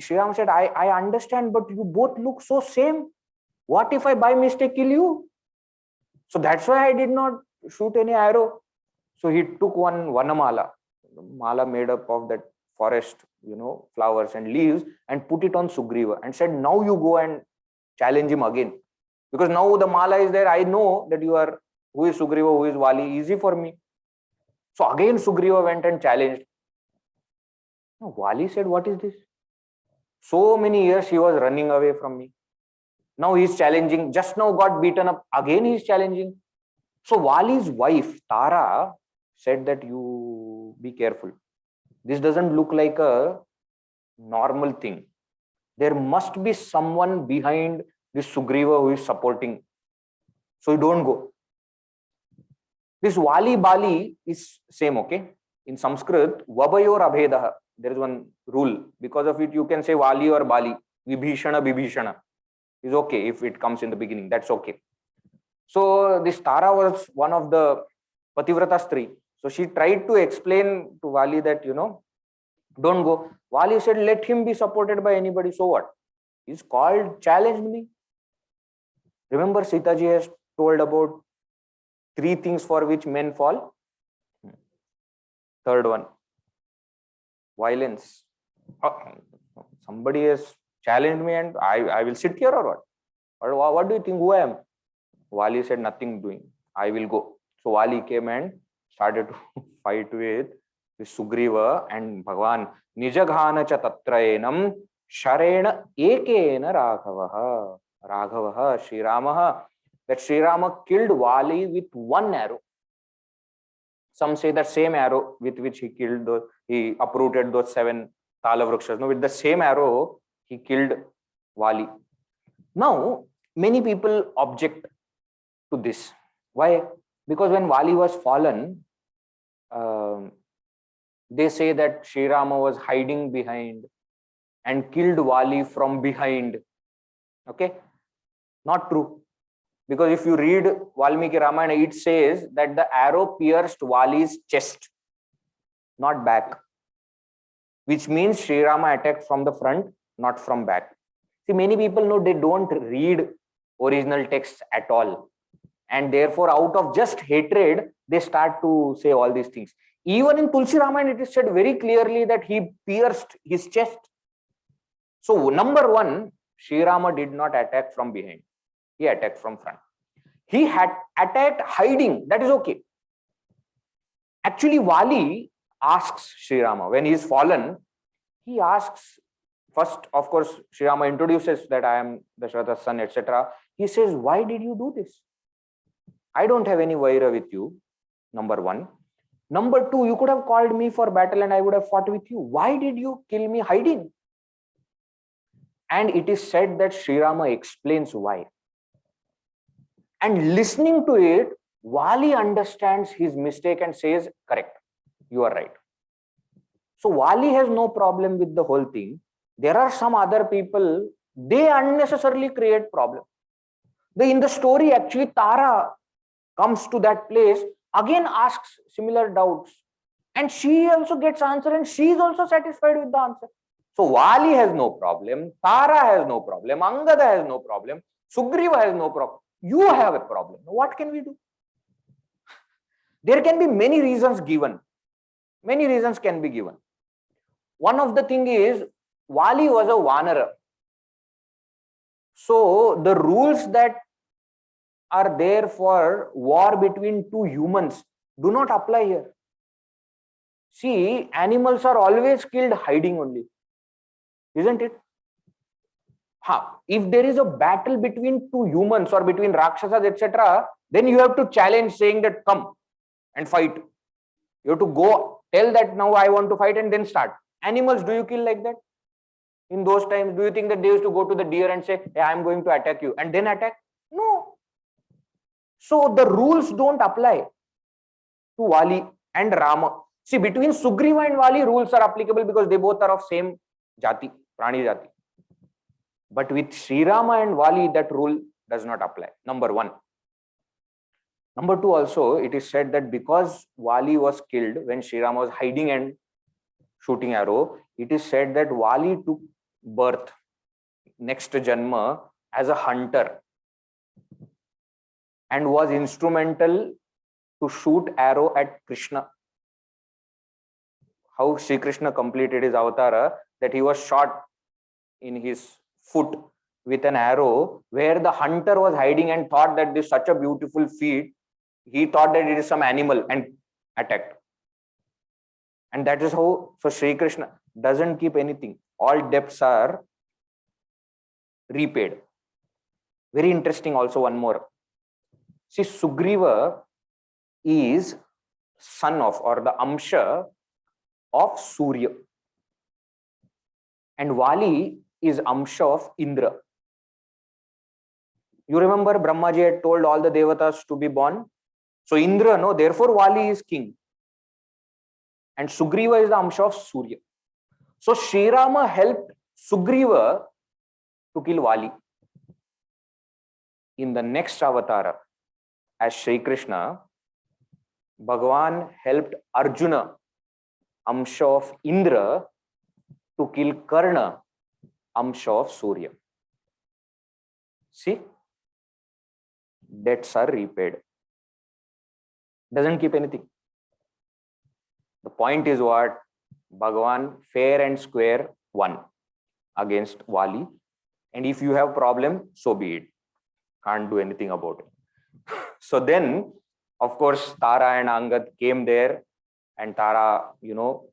Sri Rama said, I understand, but you both look so same. What if I by mistake kill you? So that's why I did not shoot any arrow. So he took one vanamala, mala made up of that forest, flowers and leaves, and put it on Sugriva and said, "Now you go and challenge him again. Because now the mala is there. I know that you are, who is Sugriva, who is Vali, easy for me." So again Sugriva went and challenged. Now Vali said, "What is this? So many years he was running away from me. Now he is challenging. Just now got beaten up. Again he is challenging." So Vali's wife, Tara, said that you be careful. This doesn't look like a normal thing. There must be someone behind this Sugriva who is supporting. So you don't go. This Vali Bali is same, okay? In Sanskrit, Vabayor Abhedaha. There is one rule. Because of it, you can say Vali or Bali. Vibhishana, Bibhishana is okay if it comes in the beginning. That's okay. So this Tara was one of the Pativrata Stri. So she tried to explain to Vali that, don't go. Vali said, "Let him be supported by anybody. So what? He's called, challenged me." Remember, Sitaji has told about 3 things for which men fall. Third one, violence. Somebody has challenged me and I will sit here or what? Or what do you think who I am? Vali said, "Nothing doing. I will go." So Vali came and started to fight with Sugriva and Bhagavan. Nijaghana cha tatraenam sharena ekena Raghavaha. Raghavaha, Sri Ramaha. That Sri Rama killed Vali with one arrow. Some say that same arrow with which he uprooted those 7 Tala Vrukshas. No, with the same arrow, he killed Vali. Now, many people object to this. Why? Because when Vali was fallen, they say that Sri Rama was hiding behind and killed Vali from behind. Okay? Not true. Because if you read Valmiki Ramayana, it says that the arrow pierced Vali's chest, not back. Which means Sri Rama attacked from the front, not from back. See, many people know they don't read original texts at all. And therefore, out of just hatred, they start to say all these things. Even in Tulsi Ramayana, it is said very clearly that he pierced his chest. So, number one, Sri Rama did not attack from behind. He attacked from front. He had attacked hiding. That is okay. Actually, Vali asks Sri Rama, when he is fallen, he asks, first, of course, Sri Rama introduces that I am Dasharatha's son, etc. He says, "Why did you do this? I don't have any vaira with you," number one. Number two, you could have called me for battle and I would have fought with you. Why did you kill me hiding? And it is said that Sri Rama explains why. And listening to it, Vali understands his mistake and says, "Correct, you are right." So Vali has no problem with the whole thing. There are some other people, they unnecessarily create problem. In the story, actually, Tara comes to that place, again asks similar doubts. And she also gets answer and she is also satisfied with the answer. So Vali has no problem, Tara has no problem, Angada has no problem, Sugriva has no problem. You have a problem. What can we do? There can be many reasons given. Many reasons can be given. One of the thing is, Vali was a Vanara. So the rules that are there for war between two humans do not apply here. See, animals are always killed hiding only, isn't it? If there is a battle between two humans or between Rakshasas, etc., then you have to challenge saying that come and fight. You have to go tell that now I want to fight and then start. Animals, do you kill like that? In those times, do you think that they used to go to the deer and say, hey, I'm going to attack you and then attack? No. So the rules don't apply to Vali and Rama. See, between Sugriva and Vali, rules are applicable because they both are of same jati, Prani jati. But with Sri Rama and Vali, that rule does not apply. Number one. Number two, also, it is said that because Vali was killed when Sri Rama was hiding and shooting arrow, it is said that Vali took birth, next Janma, as a hunter and was instrumental to shoot arrow at Krishna. How Sri Krishna completed his avatara, that he was shot in his foot with an arrow, where the hunter was hiding and thought that this is such a beautiful feat. He thought that it is some animal and attacked. And that is how, so Sri Krishna doesn't keep anything. All debts are repaid. Very interesting also, one more. See, Sugriva is son of, or the Amsha of Surya. And Vali is Amsha of Indra. You remember Brahmaji had told all the Devatas to be born? So Indra, no, therefore Vali is king. And Sugriva is the Amsha of Surya. So Sri Rama helped Sugriva to kill Vali. In the next avatara, as Sri Krishna, Bhagavan helped Arjuna, Amsha of Indra, to kill Karna, Amsha of Surya. See? Debts are repaid. Doesn't keep anything. The point is what? Bhagavan fair and square won against Vali. And if you have problem, so be it. Can't do anything about it. So then, of course, Tara and Angad came there, and Tara,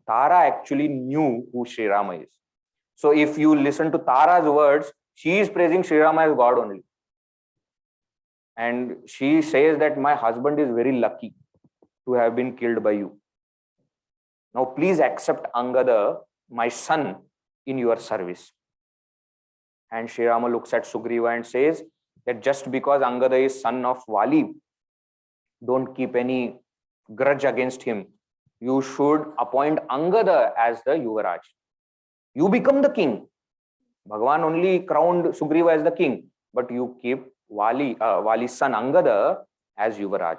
Tara actually knew who Sri Rama is. So if you listen to Tara's words, she is praising Sri Rama as God only. And she says that my husband is very lucky to have been killed by you. Now please accept Angada, my son, in your service. And Sri Rama looks at Sugriva and says that just because Angada is son of Vali, don't keep any grudge against him. You should appoint Angada as the Yuvaraj. You become the king. Bhagavan only crowned Sugriva as the king, but you keep Vali's son Angada as Yuvaraj.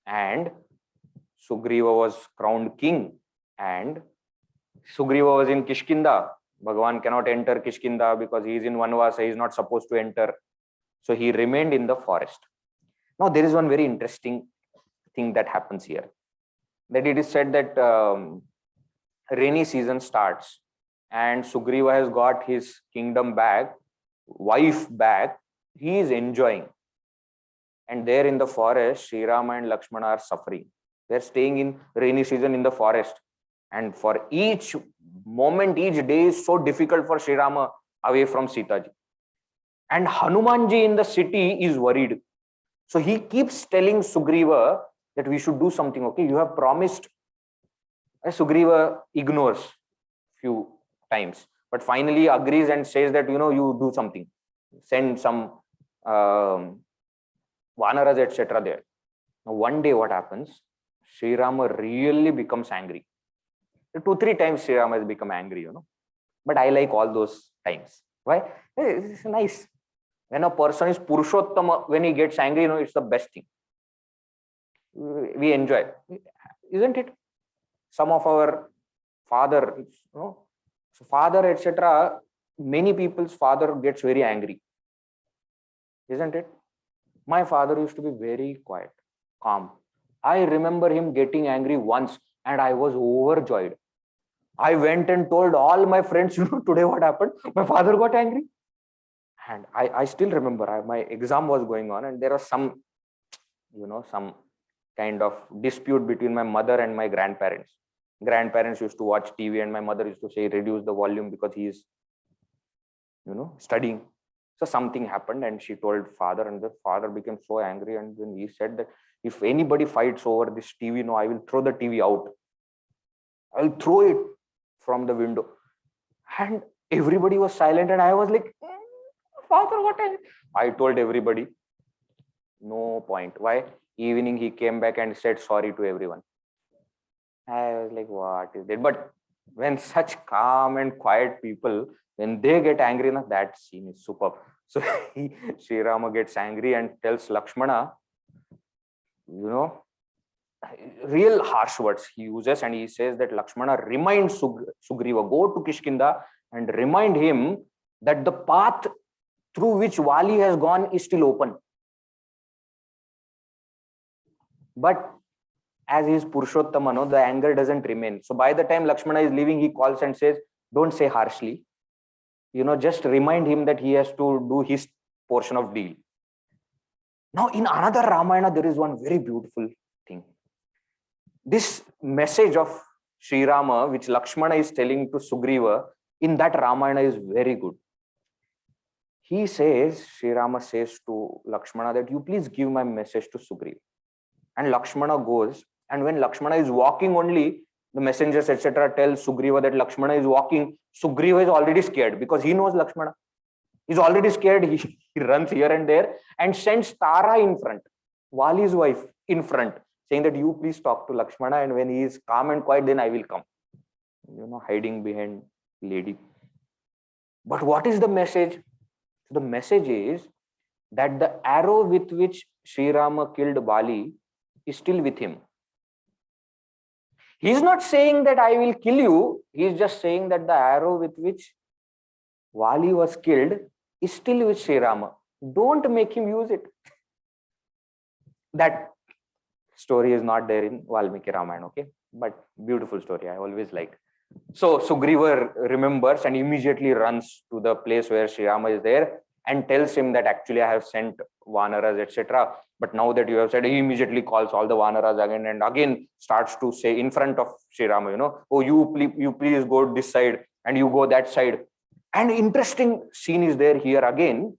And Sugriva was crowned king, and Sugriva was in Kishkinda. Bhagavan cannot enter Kishkinda because he is in Vanvasa, he is not supposed to enter. So he remained in the forest. Now there is one very interesting thing that happens here. That it is said that rainy season starts and Sugriva has got his kingdom back, wife back, he is enjoying. And there in the forest, Sri Rama and Lakshmana are suffering. They are staying in rainy season in the forest. And for each moment, each day is so difficult for Sri Rama away from Sita ji. And Hanumanji in the city is worried. So he keeps telling Sugriva that we should do something. Okay, you have promised. Sugriva ignores few times, but finally agrees and says that, you do something. Send some Vanaras, etc. there. Now, one day what happens? Sri Rama really becomes angry. 2-3 times Sri Rama has become angry, But I like all those times. Why? It's nice. When a person is Purushottama, when he gets angry, it's the best thing. We enjoy, isn't it? Some of our father, father, etc. Many people's father gets very angry, isn't it? My father used to be very quiet, calm. I remember him getting angry once and I was overjoyed. I went and told all my friends, today what happened? My father got angry. And I still remember my exam was going on and there was some some kind of dispute between my mother and my grandparents. Grandparents used to watch TV and my mother used to say, reduce the volume because he is, studying. So something happened and she told father, and the father became so angry. And then he said that if anybody fights over this TV, no, I will throw the TV out. I'll throw it from the window. And everybody was silent. And I was like, father, what? I told everybody, no point. Why? Evening he came back and said sorry to everyone. I was like, what is it? But when such calm and quiet people, when they get angry, that scene is superb. So Sri Rama gets angry and tells Lakshmana, real harsh words he uses, and he says that Lakshmana reminds Sugriva, go to Kishkinda and remind him that the path through which Vali has gone is still open. But as he is Purushottama, the anger doesn't remain. So by the time Lakshmana is leaving, he calls and says, don't say harshly. Just remind him that he has to do his portion of deal. Now, in another Ramayana, there is one very beautiful thing. This message of Sri Rama, which Lakshmana is telling to Sugriva, in that Ramayana is very good. He says, Sri Rama says to Lakshmana that you please give my message to Sugriva. And Lakshmana goes, and when Lakshmana is walking only, the messengers, etc., tell Sugriva that Lakshmana is walking. Sugriva is already scared because he knows Lakshmana. He's already scared. He runs here and there and sends Tara in front, Vali's wife in front, saying that you please talk to Lakshmana, and when he is calm and quiet, then I will come. Hiding behind lady. But what is the message? The message is that the arrow with which Sri Rama killed Bali is still with him. He is not saying that I will kill you. He is just saying that the arrow with which Vali was killed is still with Sri Rama. Don't make him use it. That story is not there in Valmiki Ramayana, okay? But beautiful story. I always like. So Sugriva remembers and immediately runs to the place where Sri Rama is there and tells him that actually I have sent Vanaras, etc. But now that you have said, he immediately calls all the Vanaras again and again starts to say in front of Sri Rama, oh, you please go this side and you go that side. And interesting scene is there here again.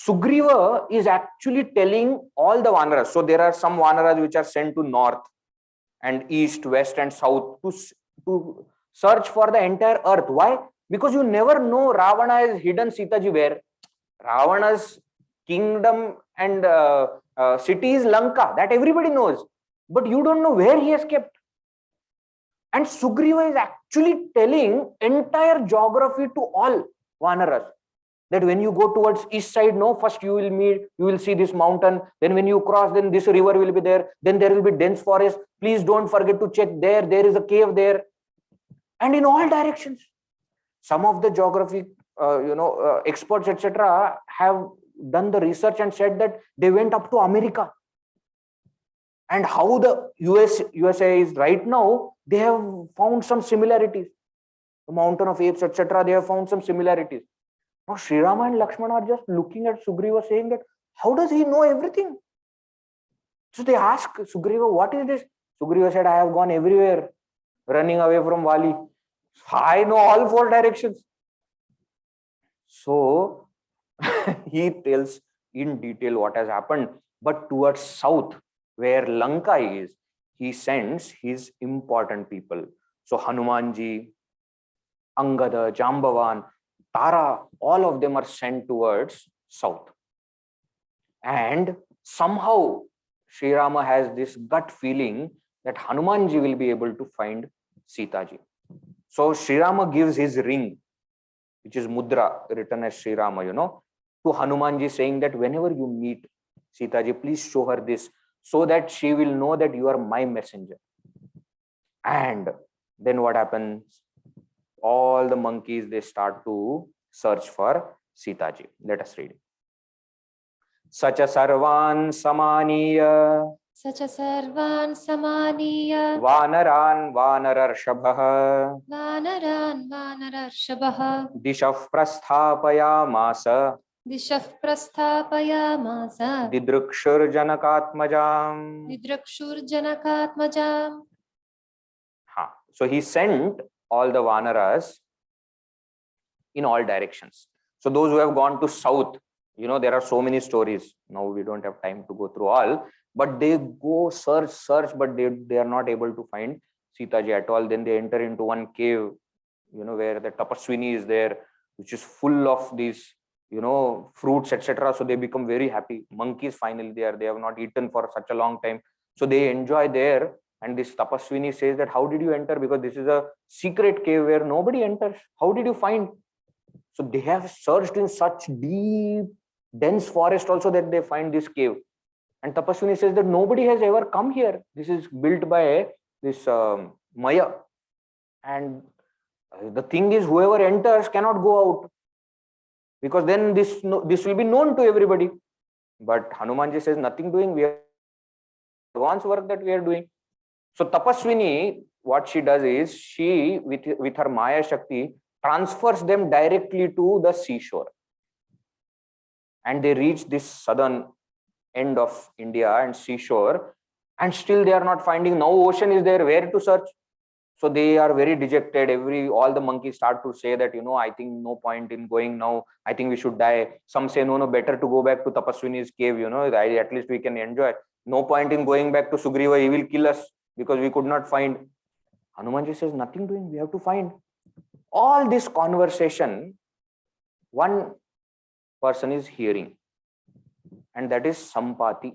Sugriva is actually telling all the Vanaras. So there are some Vanaras which are sent to north and east, west and south to search for the entire earth. Why? Because you never know Ravana has hidden Sitaji where. Ravana's kingdom and city is Lanka. That everybody knows. But you don't know where he has kept. And Sugriva is actually telling entire geography to all Vanaras. That when you go towards east side, first you will see this mountain. Then when you cross, then this river will be there. Then there will be dense forest. Please don't forget to check there. There is a cave there. And in all directions. Some of the geography, experts, etc., have done the research and said that they went up to America. And how the USA is right now, they have found some similarities. The mountain of apes, etc., they have found some similarities. Now, Sri Rama and Lakshmana are just looking at Sugriva saying that, how does he know everything? So they ask Sugriva, what is this? Sugriva said, I have gone everywhere, running away from Vali. I know all 4 directions. So he tells in detail what has happened. But towards south, where Lanka is, he sends his important people. So Hanumanji, Angada, Jambavan, Tara, all of them are sent towards south. And somehow Sri Rama has this gut feeling that Hanumanji will be able to find Sitaji. So Sri Rama gives his ring, which is mudra, written as Sri Rama, to Hanumanji, saying that whenever you meet Sitaji, please show her this, so that she will know that you are my messenger. And then what happens? All the monkeys, they start to search for Sitaji. Let us read it. Sacha sarvan samaniya. Sacha sarvan samaniya. Vanaran vanararshabha. Vanaran vanararshabha. Dishav prasthapayamasa. दिशः प्रस्थापयामास Didrukshurjanakatmajam. दिदृक्षुर्जनकात्मजाम्. So he sent all the Vanaras in all directions. So those who have gone to south, there are so many stories. Now we don't have time to go through all, but they go search, but they are not able to find Sita ji at all. Then they enter into one cave, where the Tapaswini is there, which is full of these, fruits, etc. So they become very happy. Monkeys finally there. They have not eaten for such a long time. So they enjoy there. And this Tapaswini says that, how did you enter? Because this is a secret cave where nobody enters. How did you find? So they have searched in such deep, dense forest also that they find this cave. And Tapaswini says that nobody has ever come here. This is built by this Maya. And the thing is, whoever enters cannot go out, because then this will be known to everybody. But Hanumanji says, nothing doing. We have advanced work that we are doing. So Tapaswini, what she does is, she with her Maya Shakti transfers them directly to the seashore, and they reach this southern end of India and seashore, and still they are not finding. Now ocean is there, where to search? So they are very dejected. All the monkeys start to say that, I think no point in going now. I think we should die. Some say, no, better to go back to Tapaswini's cave. At least we can enjoy. No point in going back to Sugriva. He will kill us because we could not find. Hanumanji says, nothing doing. We have to find. All this conversation, one person is hearing, and that is Sampati.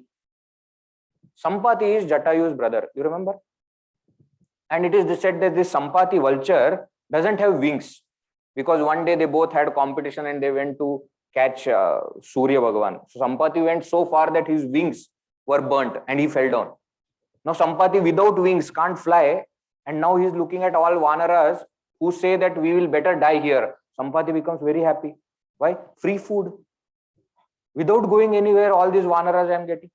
Sampati is Jatayu's brother. You remember? And it is said that this Sampati vulture doesn't have wings, because one day they both had competition and they went to catch Surya Bhagavan. So Sampati went so far that his wings were burnt and he fell down. Now Sampati without wings can't fly, and now he's looking at all Vanaras who say that we will better die here. Sampati becomes very happy. Why? Free food. Without going anywhere, all these Vanaras I am getting.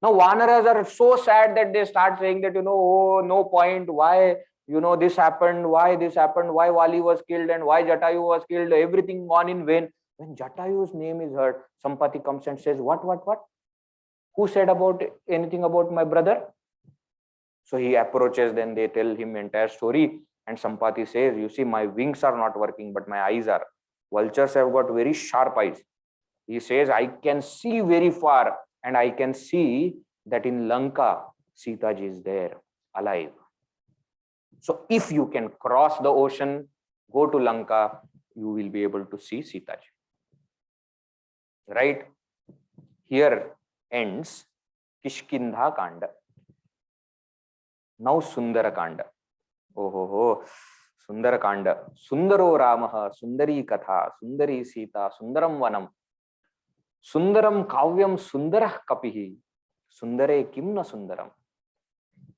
Now Vanaras are so sad that they start saying that, oh, no point, why, this happened, why Wali was killed and why Jatayu was killed, everything gone in vain. When Jatayu's name is heard, Sampati comes and says, what? Who said anything about my brother? So he approaches, then they tell him entire story, and Sampati says, you see, my wings are not working, but my eyes are. Vultures have got very sharp eyes. He says, I can see very far, and I can see that in Lanka, Sita ji is there, alive. So if you can cross the ocean, go to Lanka, you will be able to see Sita ji. Right? Here ends Kishkindha Kanda. Now Sundara Kanda. Oh, Sundara Kanda. Sundaro Ramaha, Sundari Katha, Sundari Sita, Sundaram Vanam. Sundaram Kavyam Sundarah Kapihi. Sundare Kimna Sundaram.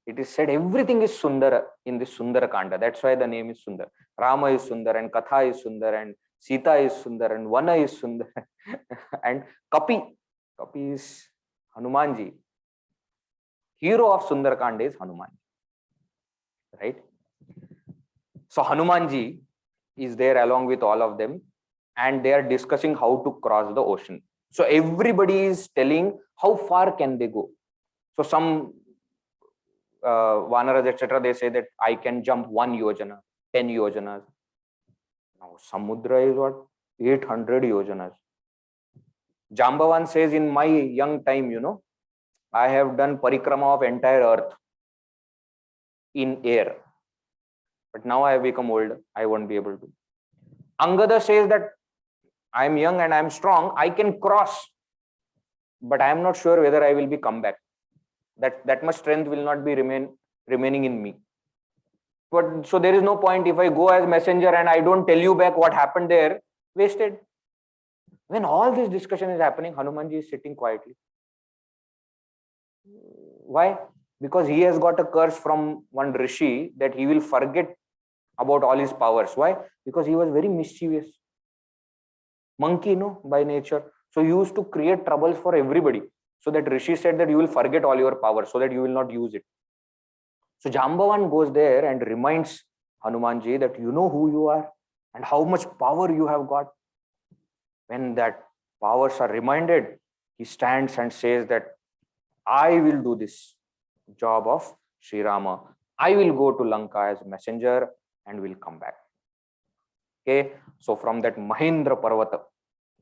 It is said everything is Sundara in this Sundara Kanda. That's why the name is Sundar. Rama is Sundar, and Katha is Sundar, and Sita is Sundar, and Vana is Sundar. And Kapi is Hanumanji. Hero of Sundar Kanda is Hanumanji. Right? So Hanumanji is there along with all of them, and they are discussing how to cross the ocean. So everybody is telling how far can they go. So some Vanaras, etc., they say that I can jump 1 yojana, 10 yojanas. Now Samudra is what? 800 yojanas. Jambavan says, in my young time, I have done parikrama of entire earth in air. But now I have become old, I won't be able to. Angada says that I am young and I am strong, I can cross, but I am not sure whether I will be come back. That much strength will not be remaining in me. But so there is no point if I go as messenger and I don't tell you back what happened there, wasted. When all this discussion is happening, Hanumanji is sitting quietly. Why? Because he has got a curse from one rishi that he will forget about all his powers. Why? Because he was very mischievous. Monkey, by nature. So he used to create troubles for everybody. So that rishi said that you will forget all your powers so that you will not use it. So Jambavan goes there and reminds Hanumanji that you know who you are and how much power you have got. When that powers are reminded, he stands and says that I will do this job of Sri Rama. I will go to Lanka as messenger and will come back. Okay, so from that Mahendra Parvata,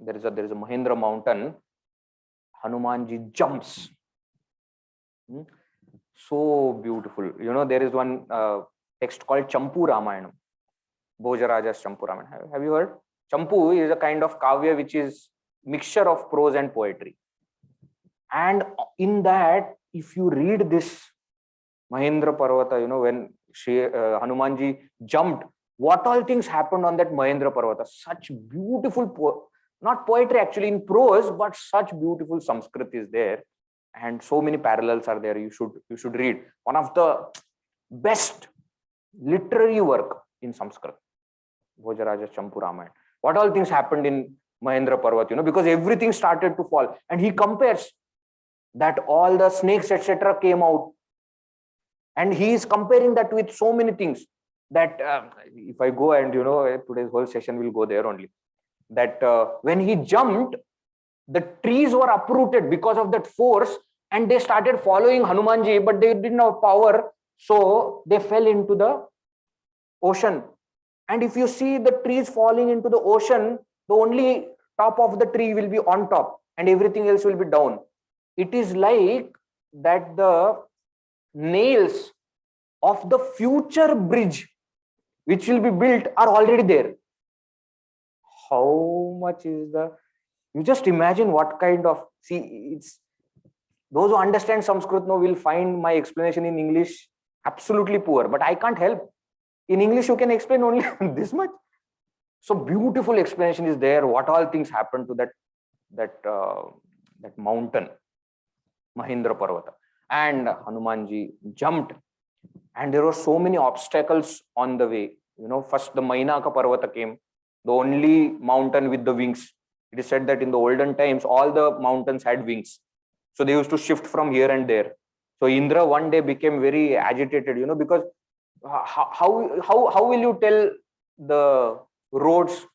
there is a Mahendra mountain. Hanumanji jumps. So beautiful. You know, there is one text called Champu Ramayana, Bhojaraja's Champu Ramayana. Have you heard? Champu is a kind of kavya which is mixture of prose and poetry. And in that, if you read this Mahendra Parvata, you know, when Hanumanji jumped, what all things happened on that Mahendra Parvata? Such beautiful, not poetry actually in prose, but such beautiful Sanskrit is there. And so many parallels are there. You should read. One of the best literary work in Sanskrit, Bhojaraja Champu Ramayana. What all things happened in Mahendra Parvat, you know, because everything started to fall. And he compares that all the snakes, etc. came out. And he is comparing that with so many things that if I go and, you know, today's whole session will go there only. That when he jumped, the trees were uprooted because of that force and they started following Hanumanji, but they didn't have power. So they fell into the ocean. And if you see the trees falling into the ocean, the only top of the tree will be on top and everything else will be down. It is like that the nails of the future bridge which will be built are already there. How much is you just imagine what kind of, it's those who understand Sanskrit now will find my explanation in English absolutely poor, but I can't help. In English, you can explain only this much. So beautiful explanation is there. What all things happened to that mountain, Mahendra Parvata, and Hanumanji jumped, and there were so many obstacles on the way. You know, first the Mainaka Parvata came, the only mountain with the wings. It is said that in the olden times, all the mountains had wings. So they used to shift from here and there. So Indra one day became very agitated, you know, because how will you tell the roads?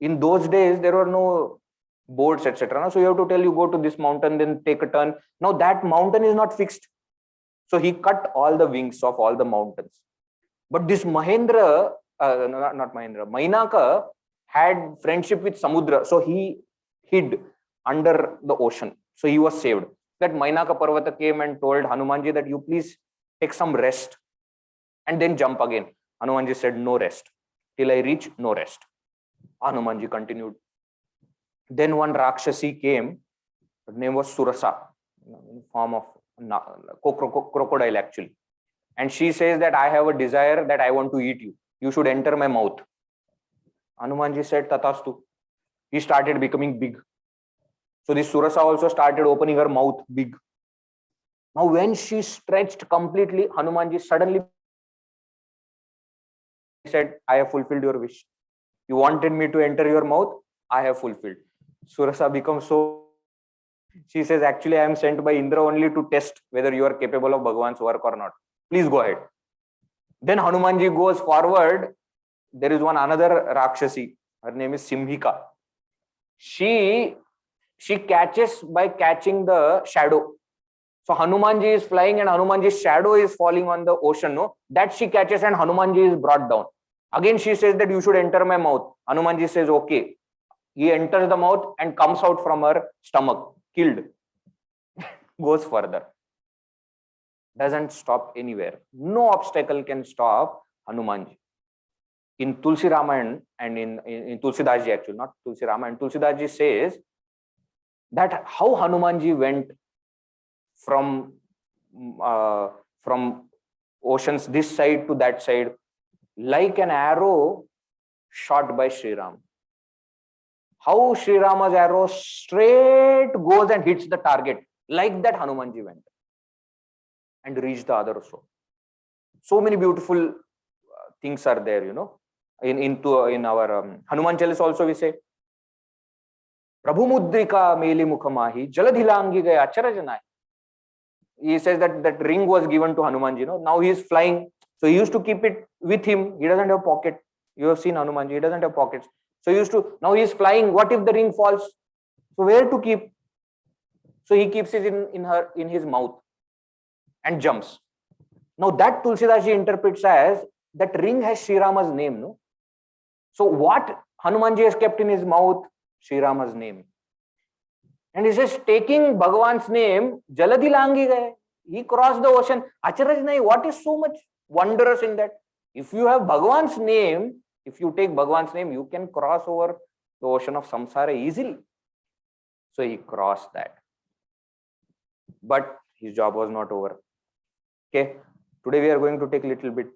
In those days, there were no boards, etc. So you have to tell, you go to this mountain, then take a turn. Now that mountain is not fixed. So he cut all the wings of all the mountains. But this Mahendra, not Mahendra, Mainaka had friendship with Samudra. So he hid under the ocean. So he was saved. That Mainaka Parvata came and told Hanumanji that you please take some rest and then jump again. Hanumanji said, no rest. Till I reach, no rest. Hanumanji continued. Then one Rakshasi came. Her name was Surasa, in form of crocodile actually. And she says that I have a desire that I want to eat you. You should enter my mouth. Hanumanji said, Tatastu. He started becoming big. So this Surasa also started opening her mouth big. Now when she stretched completely, Hanumanji suddenly said, I have fulfilled your wish. You wanted me to enter your mouth, I have fulfilled. Surasa becomes so, she says, actually I am sent by Indra only to test whether you are capable of Bhagwan's work or not. Please go ahead. Then Hanumanji goes forward. There is one another Rakshasi. Her name is Simhika. She catches by catching the shadow. So Hanumanji is flying and Hanumanji's shadow is falling on the ocean. No, that she catches and Hanumanji is brought down. Again, she says that you should enter my mouth. Hanumanji says, okay. He enters the mouth and comes out from her stomach, killed. Goes further. Doesn't stop anywhere. No obstacle can stop Hanumanji. In Tulsi Ramayana and in Tulsidaji actually, not Tulsi Ramayana, Tulsidaji says that how Hanumanji went from oceans this side to that side like an arrow shot by Sri Ram. How Sri Rama's arrow straight goes and hits the target, like that Hanumanji went and reached the other shore. So many beautiful things are there, you know. In our Hanuman Chalis also we say, Prabhu Mudrika Meli Mukhamahi Jaladhilangi Gaya Acharajanai. He says that ring was given to Hanumanji. You know, now he is flying. So he used to keep it with him. He doesn't have pocket. You have seen Hanumanji, he doesn't have pockets. So he used to, now he is flying. What if the ring falls? So where to keep? So he keeps it in his mouth and jumps. Now that Tulsidas interprets as that ring has Sri Rama's name, no? So what Hanumanji has kept in his mouth? Sri Rama's name. And he says, taking Bhagavan's name, Jaladi langi gaye. He crossed the ocean. Acharaj nahi, what is so much wondrous in that? If you have Bhagavan's name, if you take Bhagavan's name, you can cross over the ocean of samsara easily. So he crossed that. But his job was not over. Okay. Today we are going to take a little bit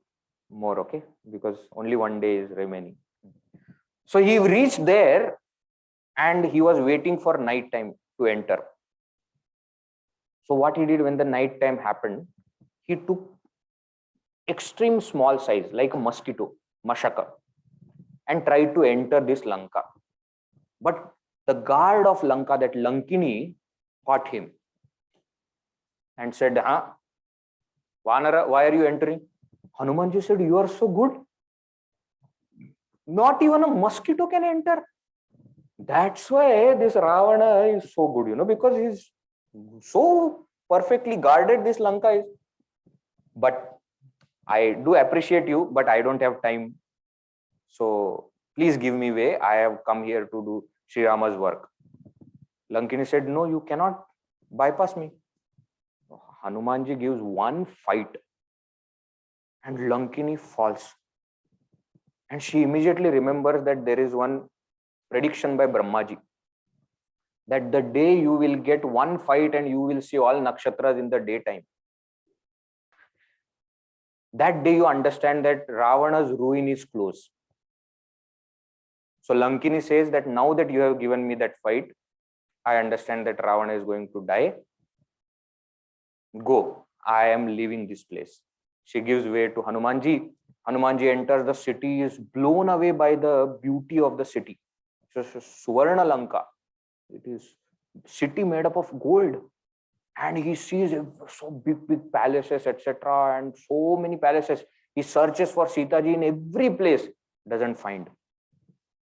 more, okay? Because only one day is remaining. So he reached there and he was waiting for night time to enter. So what he did when the night time happened, he took extreme small size like a mosquito, mashaka, and tried to enter this Lanka. But the guard of Lanka, that Lankini, caught him and said, Vanara, why are you entering? Hanumanji said, you are so good. Not even a mosquito can enter. That's why this Ravana is so good, because he's so perfectly guarded, this Lanka is. But I do appreciate you, but I don't have time. So please give me way. I have come here to do Sri Rama's work. Lankini said, no, you cannot bypass me. Hanumanji gives one fight and Lankini falls. And she immediately remembers that there is one prediction by Brahmaji, that the day you will get one fight and you will see all nakshatras in the daytime, that day you understand that Ravana's ruin is close. So Lankini says that now that you have given me that fight, I understand that Ravana is going to die. Go, I am leaving this place. She gives way to Hanumanji. Hanumanji enters the city, is blown away by the beauty of the city. So Suvarna Lanka. It is city made up of gold. And he sees so big palaces, etc. And so many palaces. He searches for Sita ji in every place. Doesn't find.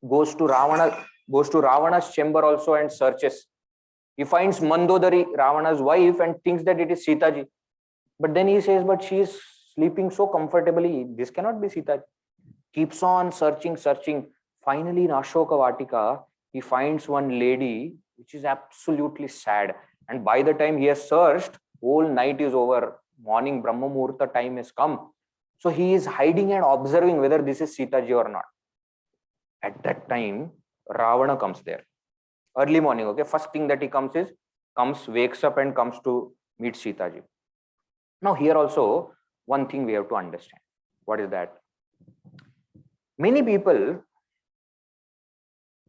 Goes to Ravana's chamber also and searches. He finds Mandodari, Ravana's wife, and thinks that it is Sita ji. But then he says, but she is sleeping so comfortably. This cannot be Sita ji. Keeps on searching. Finally, in Ashoka Vatika, he finds one lady, which is absolutely sad. And by the time he has searched, whole night is over. Morning Brahma Muhurta time has come. So he is hiding and observing whether this is Sita ji or not. At that time, Ravana comes there. Early morning, okay. First thing that he wakes up and comes to meet Sita ji. Now here also, one thing we have to understand. What is that? Many people,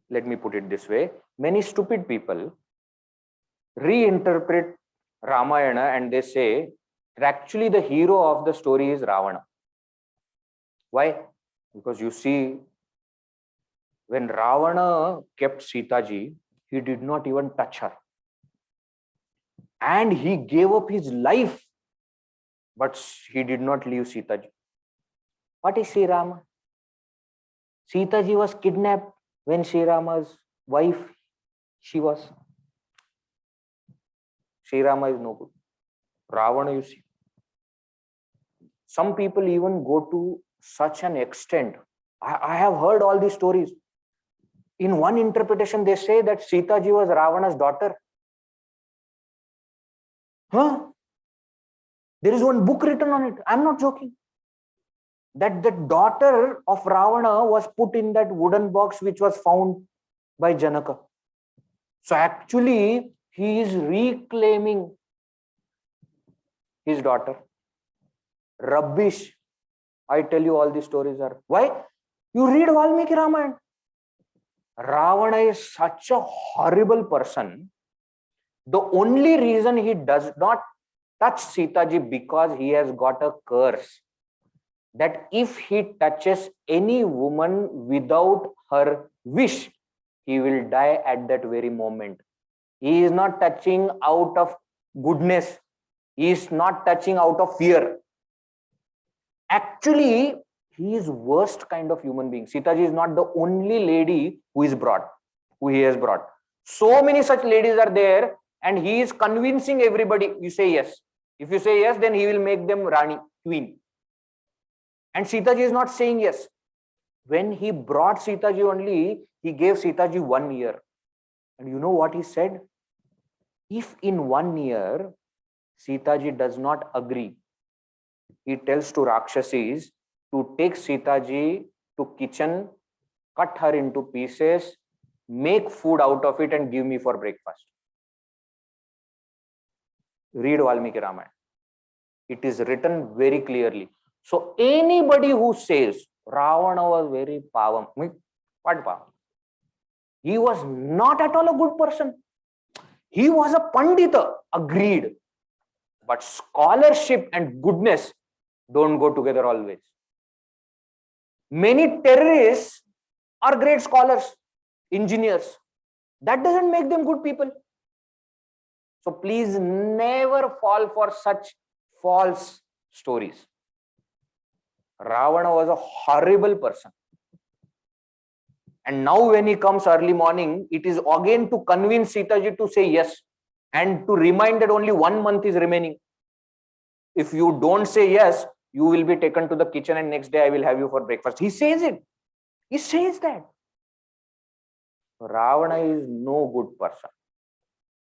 let me put it this way, many stupid people reinterpret Ramayana and they say that actually the hero of the story is Ravana. Why? Because you see, when Ravana kept Sita ji, he did not even touch her. And he gave up his life, but he did not leave Sita ji. What is Sri Rama? Sita ji was kidnapped when Sri Rama's wife she was. Sri Rama is no good. Ravana, you see. Some people even go to such an extent. I have heard all these stories. In one interpretation, they say that Sita ji was Ravana's daughter. Huh? There is one book written on it. I'm not joking. That the daughter of Ravana was put in that wooden box which was found by Janaka. So actually, he is reclaiming his daughter. Rubbish. I tell you, all these stories are. Why? You read Valmiki Ramayana. Ravana is such a horrible person. The only reason he does not touch Sita ji because he has got a curse. That if he touches any woman without her wish, he will die at that very moment. He is not touching out of goodness. He is not touching out of fear. Actually, he is worst kind of human being. Sita ji is not the only lady who he has brought. So many such ladies are there, and he is convincing everybody. You say yes. If you say yes, then he will make them Rani, queen. And Sitaji is not saying yes. When he brought Sitaji only, he gave Sitaji 1 year. And you know what he said? If in 1 year, Sitaji does not agree, he tells to Rakshasis to take Sitaji to kitchen, cut her into pieces, make food out of it and give me for breakfast. Read Valmiki Ramayana. It is written very clearly. So anybody who says Ravana was very pavam, what pavam? He was not at all a good person. He was a pandita, agreed. But scholarship and goodness don't go together always. Many terrorists are great scholars, engineers. That doesn't make them good people. So please never fall for such false stories. Ravana was a horrible person. And now when he comes early morning, it is again to convince Sitaji to say yes and to remind that only 1 month is remaining. If you don't say yes, you will be taken to the kitchen and next day I will have you for breakfast. He says it. He says that. Ravana is no good person.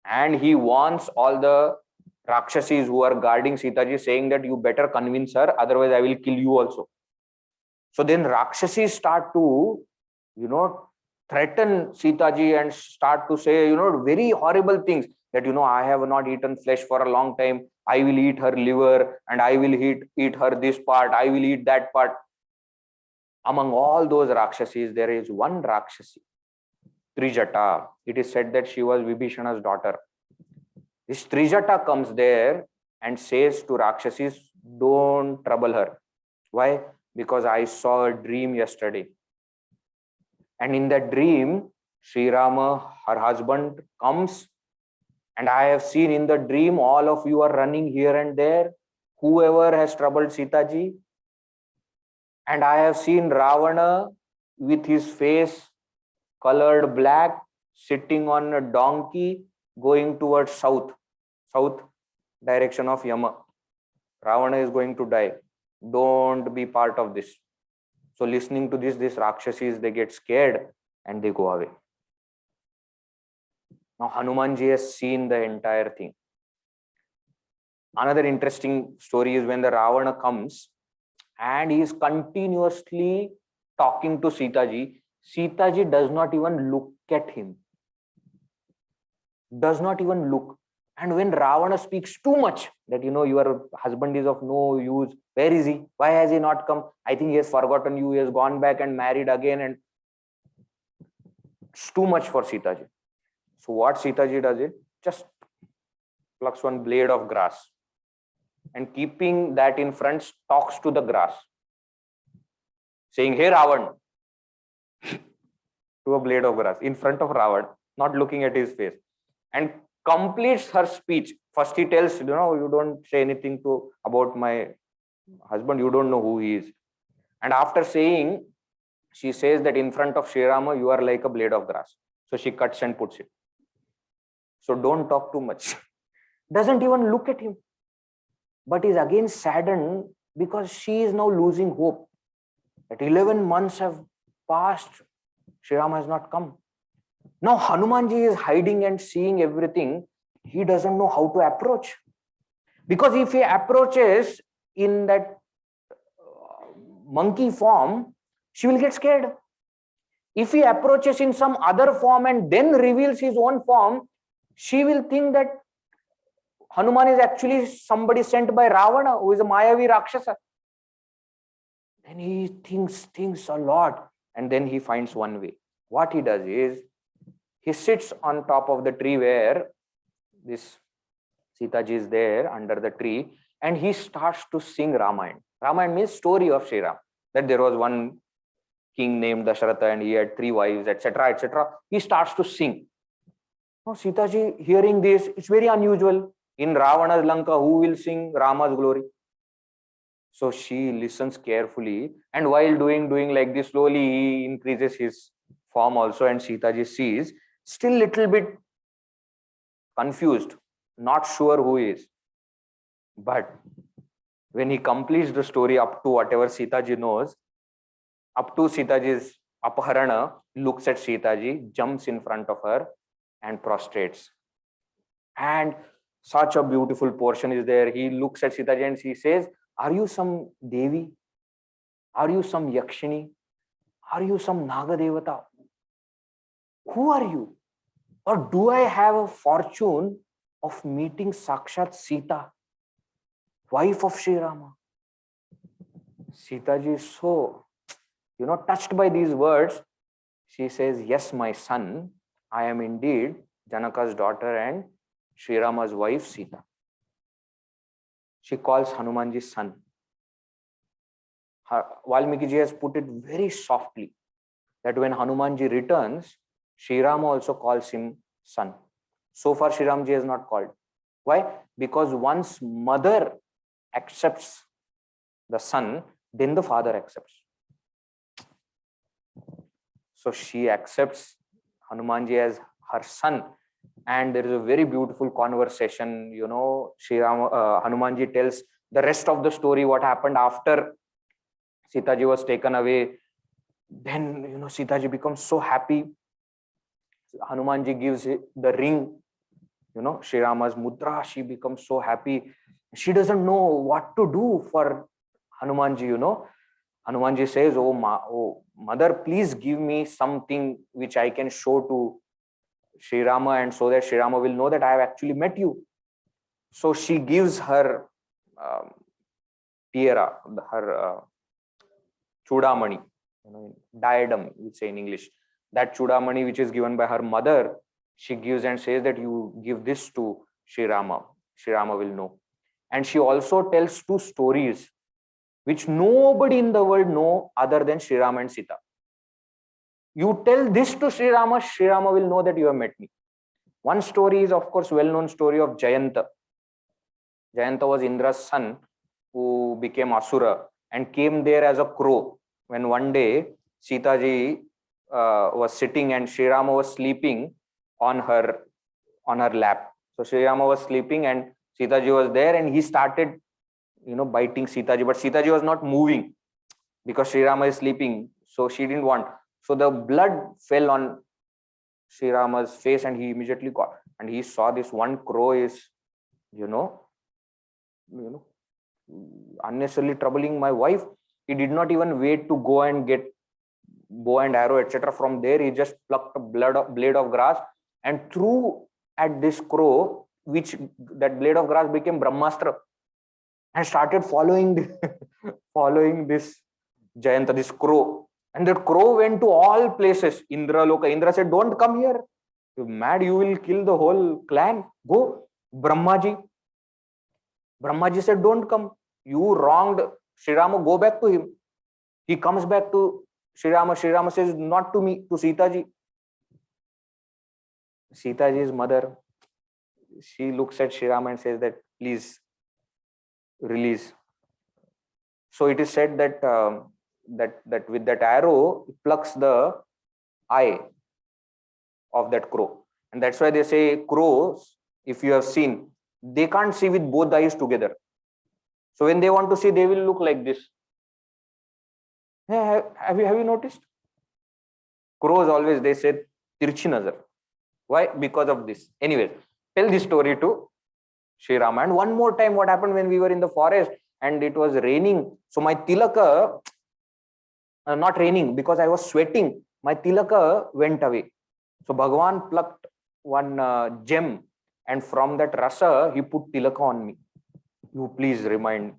And he wants all the Rakshasis who are guarding Sitaji, saying that you better convince her, otherwise I will kill you also. So then Rakshasis start to, threaten Sitaji and start to say, very horrible things that, I have not eaten flesh for a long time. I will eat her liver and I will eat her this part. I will eat that part. Among all those Rakshasis, there is one Rakshasi, Trijata. It is said that she was Vibhishana's daughter. This Trijata comes there and says to Rakshasis, don't trouble her. Why? Because I saw a dream yesterday. And in that dream, Sri Rama, her husband, comes, and I have seen in the dream all of you are running here and there, whoever has troubled Sitaji. And I have seen Ravana with his face colored black, sitting on a donkey, going towards south direction of Yama. Ravana is going to die. Don't be part of this. So listening to this Rakshasis, they get scared and they go away. Now Hanumanji has seen the entire thing. Another interesting story is when the Ravana comes and he is continuously talking to Sitaji. Sitaji does not even look at him. Does not even look. And when Ravana speaks too much, that your husband is of no use, where is he? Why has he not come? I think he has forgotten you, he has gone back and married again, and it's too much for Sitaji. So what Sitaji does is just plucks one blade of grass and keeping that in front, talks to the grass, saying, "Hey Ravan," to a blade of grass in front of Ravan, not looking at his face, and completes her speech. First he tells, you don't say anything about my husband, you don't know who he is. And after saying, she says that in front of Sri Rama, you are like a blade of grass. So she cuts and puts it. So don't talk too much. Doesn't even look at him. But is again saddened because she is now losing hope. That 11 months have passed, Sri Rama has not come. Now Hanumanji is hiding and seeing everything. He doesn't know how to approach. Because if he approaches in that monkey form, she will get scared. If he approaches in some other form and then reveals his own form, she will think that Hanuman is actually somebody sent by Ravana, who is a Mayavi Rakshasa. Then he thinks a lot, and then he finds one way. What he does is, he sits on top of the tree where this Sitaji is there under the tree, and he starts to sing Ramayana. Ramayana means story of Sri Ram. That there was one king named Dasharatha and he had 3 wives, etc., etc. He starts to sing. Now Sitaji hearing this, it's very unusual. In Ravana's Lanka, who will sing Rama's glory? So she listens carefully, and while doing like this, slowly he increases his form also, and Sitaji sees still little bit confused, not sure who he is. But when he completes the story up to whatever Sitaji knows, up to Sitaji's Apaharana, looks at Sitaji, jumps in front of her and prostrates. And such a beautiful portion is there. He looks at Sitaji and he says, are you some Devi? Are you some Yakshini? Are you some Naga Devata? Who are you? Or do I have a fortune of meeting Sakshat Sita, wife of Sri Rama? Sitaji is so, touched by these words. She says, yes, my son, I am indeed Janaka's daughter and Sri Rama's wife, Sita. She calls Hanumanji's son. Valmiki ji has put it very softly that when Hanumanji returns, Sri Rama also calls him son. So far, Sri Ramji has not called. Why? Because once mother accepts the son, then the father accepts. So she accepts Hanumanji as her son. And there is a very beautiful conversation. Hanumanji tells the rest of the story, what happened after Sitaji was taken away. Then, Sitaji becomes so happy. Hanumanji gives the ring, Sri Rama's mudra. She becomes so happy. She doesn't know what to do for Hanumanji, Hanumanji says, oh mother, please give me something which I can show to Sri Rama, and so that Sri Rama will know that I have actually met you. So she gives her tiara, her chudamani, diadem, we say in English. That chudamani which is given by her mother, she gives and says that you give this to Sri Rama. Sri Rama will know. And she also tells two stories which nobody in the world know other than Sri Rama and Sita. You tell this to Sri Rama will know that you have met me. One story is, of course, well-known story of Jayanta. Jayanta was Indra's son who became Asura and came there as a crow. When one day Sita ji was sitting and Sri Rama was sleeping on her lap. So Sri Rama was sleeping and Sita ji was there, and he started biting Sita ji, but Sita ji was not moving because Sri Rama is sleeping, so she didn't want. So the blood fell on Sri Rama's face and he immediately got, and he saw this one crow is unnecessarily troubling my wife. He did not even wait to go and get bow and arrow, etc. From there, he just plucked a blade of grass and threw at this crow, which that blade of grass became Brahmastra, and started following this Jayanta, this crow. And that crow went to all places. Indra Loka. Indra said, don't come here. You're mad, you will kill the whole clan. Go. Brahmaji said, don't come. You wronged Sri Rama, go back to him. He comes back to Sri Rama. Sri Rama says, not to me, to Sita ji. Sita ji's mother, she looks at Sri Rama and says that, please release. So it is said that that with that arrow, it plucks the eye of that crow. And that's why they say crows, if you have seen, they can't see with both eyes together. So when they want to see, they will look like this. Have you noticed? Crows always, they say, tirchi nazar. Why? Because of this. Anyway, tell this story to Sri Rama. And one more time, what happened when we were in the forest and it was raining. So my tilaka, not raining, because I was sweating, my tilaka went away. So Bhagavan plucked one gem, and from that rasa, he put tilaka on me. You please remind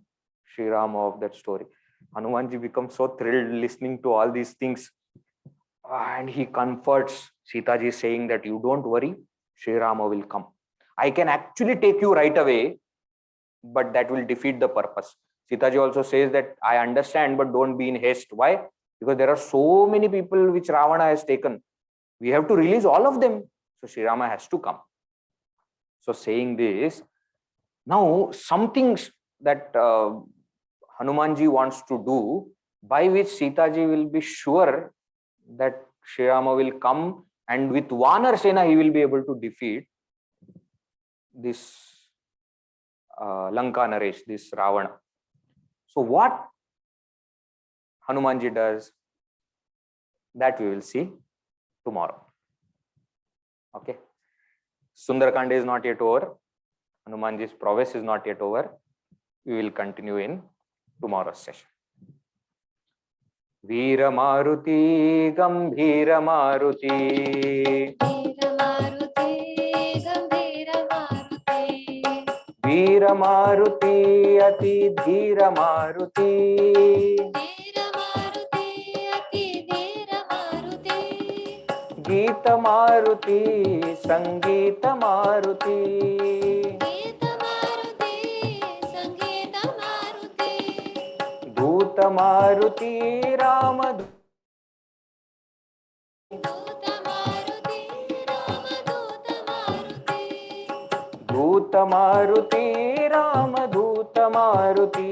Sri Rama of that story. Hanumanji becomes so thrilled listening to all these things. And he comforts Sita ji, saying that you don't worry, Sri Rama will come. I can actually take you right away, but that will defeat the purpose. Sita ji also says that I understand, but don't be in haste. Why? Because there are so many people which Ravana has taken. We have to release all of them. So Sri Rama has to come. So saying this, now some things that Hanumanji wants to do, by which Sita ji will be sure that Sri Rama will come and with Vanar Sena he will be able to defeat this Lanka Naresh, this Ravana. So what Hanumanji does, that we will see tomorrow. Okay. Sundarakand is not yet over. Hanumanji's prowess is not yet over. We will continue in tomorrow's session. Veera Maruti Gambhira Maruti. Veera Maruti Ati Dhira Maruti. Geeta Maruti Sangeeta Maruti. Dhuta Maruti Rama. Dhuta Maruti Rama Dhuta Maruti.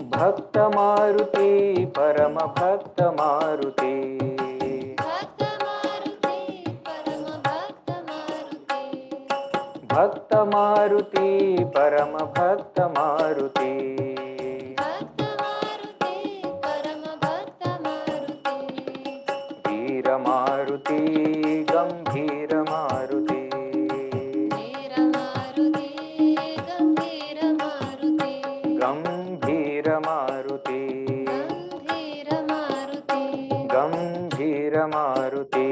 Bhakta Maruti Parama Bhakta Maruti. Bhakta Maruti Parama Bhakta Maruti. Veera Maruti Gambhira Maruti. Gambhira Maruti. Gambhira Maruti.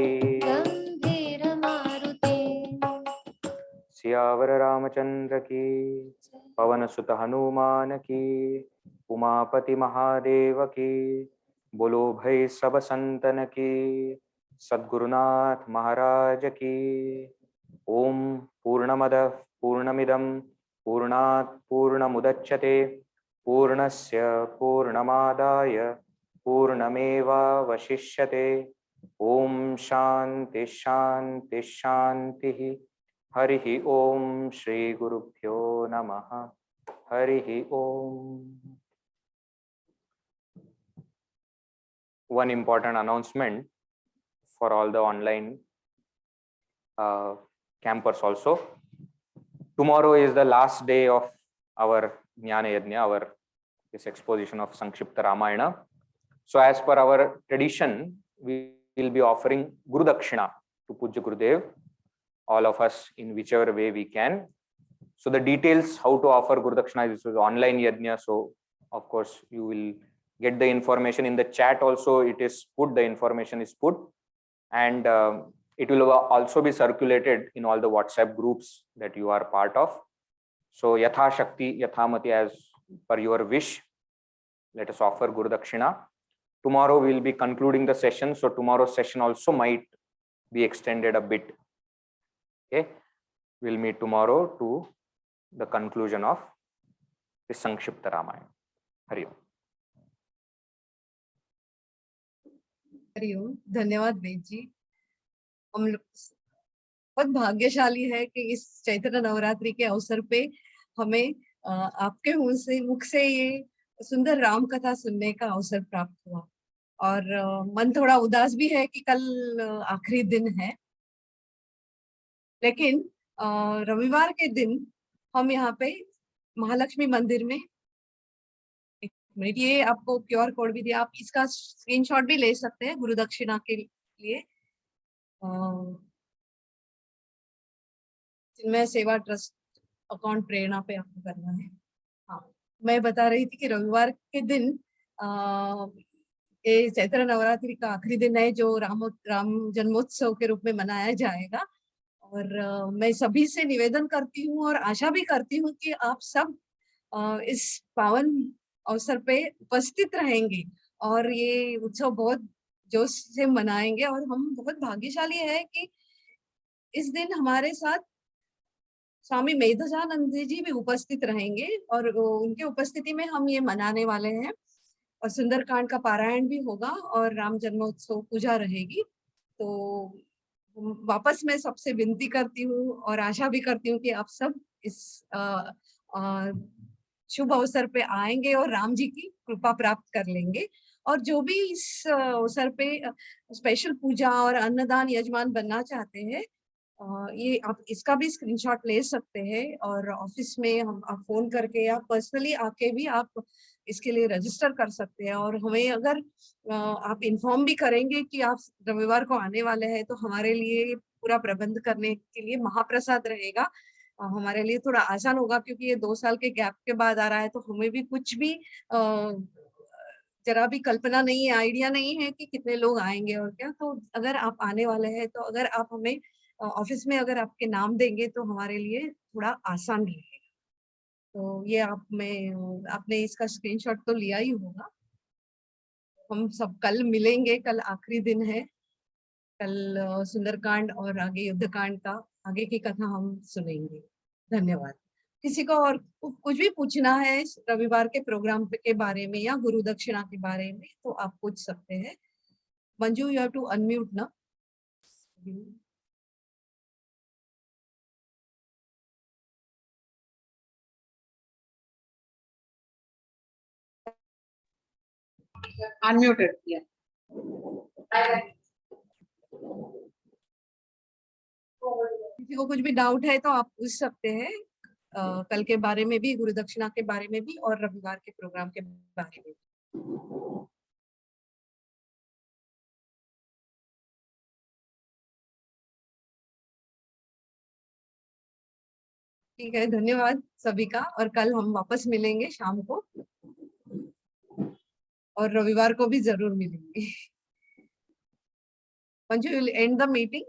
Siyavar Ramchandra की, पवन सुत हनुमान की, उमापति महादेव की, बोलो भाई सब संतन की, सद्गुरुनाथ महाराज की। ओम पूर्णमदः पूर्णमिदं पूर्णात् पूर्णमुदच्यते पूर्णस्य पूर्णमादाय पूर्णमेवावशिष्यते। ओम शांति शांति शांति। हरि ओम श्री गुरुभ्यो नमः। हरि ओम। One important announcement for all the online campers also. Tomorrow is the last day of our Jnana Yajna, this exposition of Sankshipta Ramayana. So as per our tradition, we will be offering Guru Dakshina to Pujya Gurudev, all of us in whichever way we can. So the details how to offer Guru Dakshina, this is online Yajna, so of course you will get the information in the chat also. It is put, the information is put, and it will also be circulated in all the WhatsApp groups that you are part of. So Yatha Shakti, Yathamati, as per your wish, let us offer Guru Dakshina. Tomorrow we will be concluding the session, so tomorrow's session also might be extended a bit. Okay, we'll meet tomorrow to the conclusion of the Sankshipta Ramayana. Hari Om. Hariom. धन्यवाद वेद जी। हम लोग बहुत भाग्यशाली है कि इस चैत्र नवरात्रि के अवसर पे हमें आपके मुख से ये सुंदर राम कथा सुनने का अवसर प्राप्त हुआ, और मन थोड़ा उदास भी है कि कल आखिरी दिन है, लेकिन रविवार के दिन हम यहाँ पे महालक्ष्मी मंदिर में, एक मिनट, ये आपको QR कोड भी दिया, आप इसका स्क्रीनशॉट भी ले सकते हैं गुरु दक्षिणा के लिए। चिन्मय सेवा ट्रस्ट अकाउंट प्रेरणा पे आपको करना है। हाँ, मैं बता रही थी कि रविवार के दिन ये चैत्र नवरात्रि का आखिरी दिन है जो राम जन्मोत्सव के रूप में मनाया जाएगा, और मैं सभी से निवेदन करती हूँ और आशा भी करती हूँ कि आप सब इस पावन अवसर पे उपस्थित रहेंगे और ये उत्सव बहुत जोश से मनाएंगे। और हम बहुत भाग्यशाली है कि इस दिन हमारे साथ स्वामी मेधानंद जी भी उपस्थित रहेंगे, और उनके उपस्थिति में हम ये मनाने वाले हैं, और सुंदरकांड का पारायण भी होगा और राम जन्मोत्सव पूजा रहेगी। तो वापस मैं सबसे विनती करती हूँ और आशा भी करती हूँ कि आप सब इस शुभ अवसर पे आएंगे और राम जी की कृपा प्राप्त कर लेंगे। और जो भी इस अवसर पे स्पेशल पूजा और अन्नदान यजमान बनना चाहते हैं, ये आप इसका भी स्क्रीनशॉट ले सकते हैं और ऑफिस में हम आप फोन करके या पर्सनली आके भी आप इसके लिए रजिस्टर कर सकते हैं। और हमें अगर आप इन्फॉर्म भी करेंगे कि आप रविवार को आने वाले हैं, तो हमारे लिए पूरा प्रबंध करने के लिए महाप्रसाद रहेगा। हमारे लिए थोड़ा आसान होगा, क्योंकि ये 2 साल के गैप के बाद आ रहा है, तो हमें भी कुछ भी जरा भी कल्पना नहीं है, आइडिया नहीं है कि कितने लोग आएंगे और क्या। तो अगर आप आने वाले हैं, तो अगर आप हमें ऑफिस में अगर आपके नाम देंगे तो हमारे लिए थोड़ा आसान रहेगा। तो ये आपने इसका स्क्रीनशॉट तो लिया ही होगा। हम सब कल मिलेंगे, कल आखिरी दिन है। कल सुंदरकांड और आगे युद्धकांड का आगे की कथा हम सुनेंगे। धन्यवाद। किसी को और कुछ भी पूछना है रविवार के प्रोग्राम के बारे में या गुरु दक्षिणा के बारे में, तो आप पूछ सकते हैं। Manju, you have to unmute ना। अनम्यूटेड किया। किसी को कुछ भी डाउट है तो आप पूछ सकते हैं, कल के बारे में भी, गुरु दक्षिणा के बारे में भी और रविवार के प्रोग्राम के बारे में। ठीक है, धन्यवाद सभी का। और कल हम वापस मिलेंगे शाम को, और रविवार को भी जरूर मिलेंगे। Manju, you will and the meeting.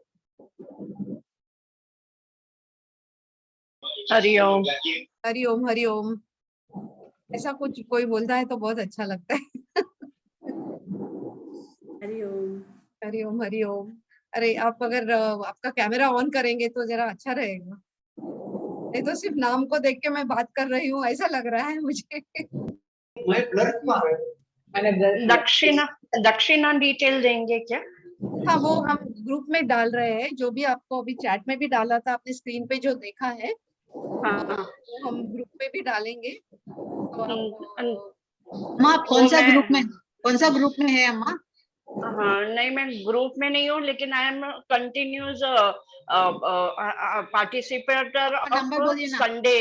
Hariom. हरिओम हरिओम। ऐसा कुछ कोई बोलता है तो बहुत अच्छा लगता है। हरिओम। हरिओम हरिओम। अरे आप अगर आपका कैमरा ऑन करेंगे तो जरा अच्छा रहेगा। नहीं तो सिर्फ नाम को देख के मैं बात कर रही हूँ ऐसा लग रहा है मुझे। दक्षिणा दक्षिणा डिटेल देंगे क्या? हाँ, वो हम ग्रुप में डाल रहे हैं। जो भी आपको अभी चैट में भी डाला था, आपने स्क्रीन पे जो देखा है, हाँ। वो हम ग्रुप में भी डालेंगे। तो आप अम्मा आप कौन सा ग्रुप में है अम्मा? हाँ, नहीं मैं ग्रुप में नहीं हूँ, लेकिन I am continuous participator number of बोलिए ना। संडे।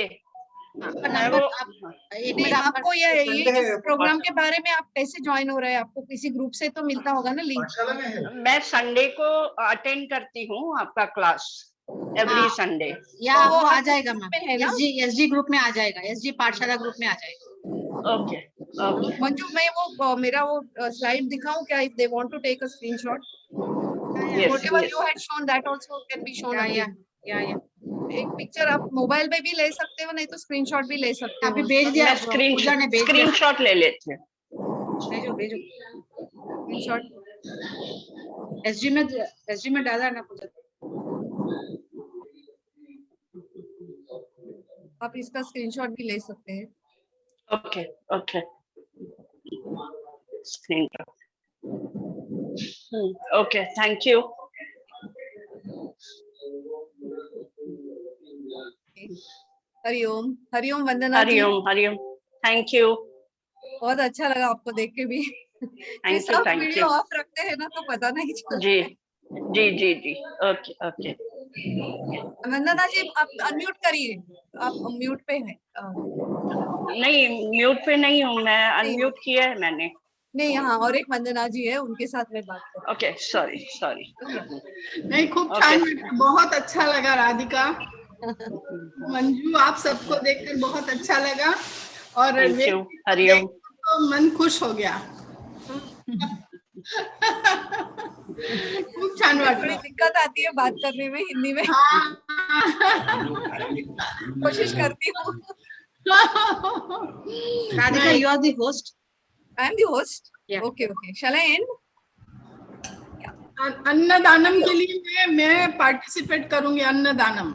आपका नंबर आप एक नहीं, मिनट आपको ये इस प्रोग्राम के बारे में आप कैसे ज्वाइन हो रहे हैं? आपको किसी ग्रुप से तो मिलता होगा ना लिंक। मैं संडे को अटेंड करती हूँ आपका क्लास, एवरी संडे। या तो वो आ आप जाएगा ग्रुप मैम, में है ना? एसजी ग्रुप में आ जाएगा, एसजी पाठशाला ग्रुप में आ जाएगा। Okay okay. मंजू, मैं वो मेरा वो स्लाइड दिखाऊं क्या? If they want to take a screenshot, yes whatever yes. You had shown that also can be shown again. या एक पिक्चर आप मोबाइल पे भी ले सकते हो, नहीं तो स्क्रीनशॉट भी ले सकते हो। अभी भेज दिया, मैं पूजा ने भेज दिया। स्क्रीनशॉट ले लेती हूँ। भेजो स्क्रीनशॉट एसजी में डाला ना पूजा। आप इसका स्क्रीनशॉट भी ले सकते हैं। Okay okay. Screenshot. Okay, thank you. Hariom Hariom. Vandana ji, Hariom Hariom. Thank you. बहुत अच्छा लगा आपको देख के भी। ये थैंक यू सब थैंक वीडियो यू। ऑफ रखते हैं ना, तो पता नहीं चलता जी है। जी जी जी। Okay okay. वंदना जी, आप अनम्यूट करिए। आप म्यूट पे हैं। नहीं, म्यूट पे नहीं हूँ मैं, नहीं अनम्यूट किया है मैंने। नहीं, यहाँ और एक वंदना जी है, उनके साथ मैं बात कर रही ओके, सॉरी सॉरी। नहीं, खूब छान, बहुत अच्छा लगा राधिका। मंजू, आप सबको देखकर बहुत अच्छा लगा, और थैंक यू। देखकर हरिओम। तो मन खुश हो गया। खूब छान मुझे थोड़ी वाटलं। दिक्कत आती है बात करने में हिंदी में, कोशिश करती हूँ। Radhika, you are the host. I am the host. Yeah. Okay okay, shall I end? अन्नदानम के लिए मैं पार्टिसिपेट करूंगी। अन्नदानम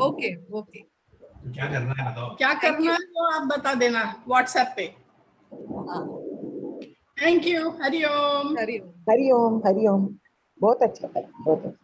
ओके ओके। क्या करना है बताओ? क्या Thank करना you. है वो आप बता देना व्हाट्सएप पे। Thank you. हरिओम। हरिओम। हरिओम हरिओम। बहुत अच्छा लगा, बहुत अच्छा।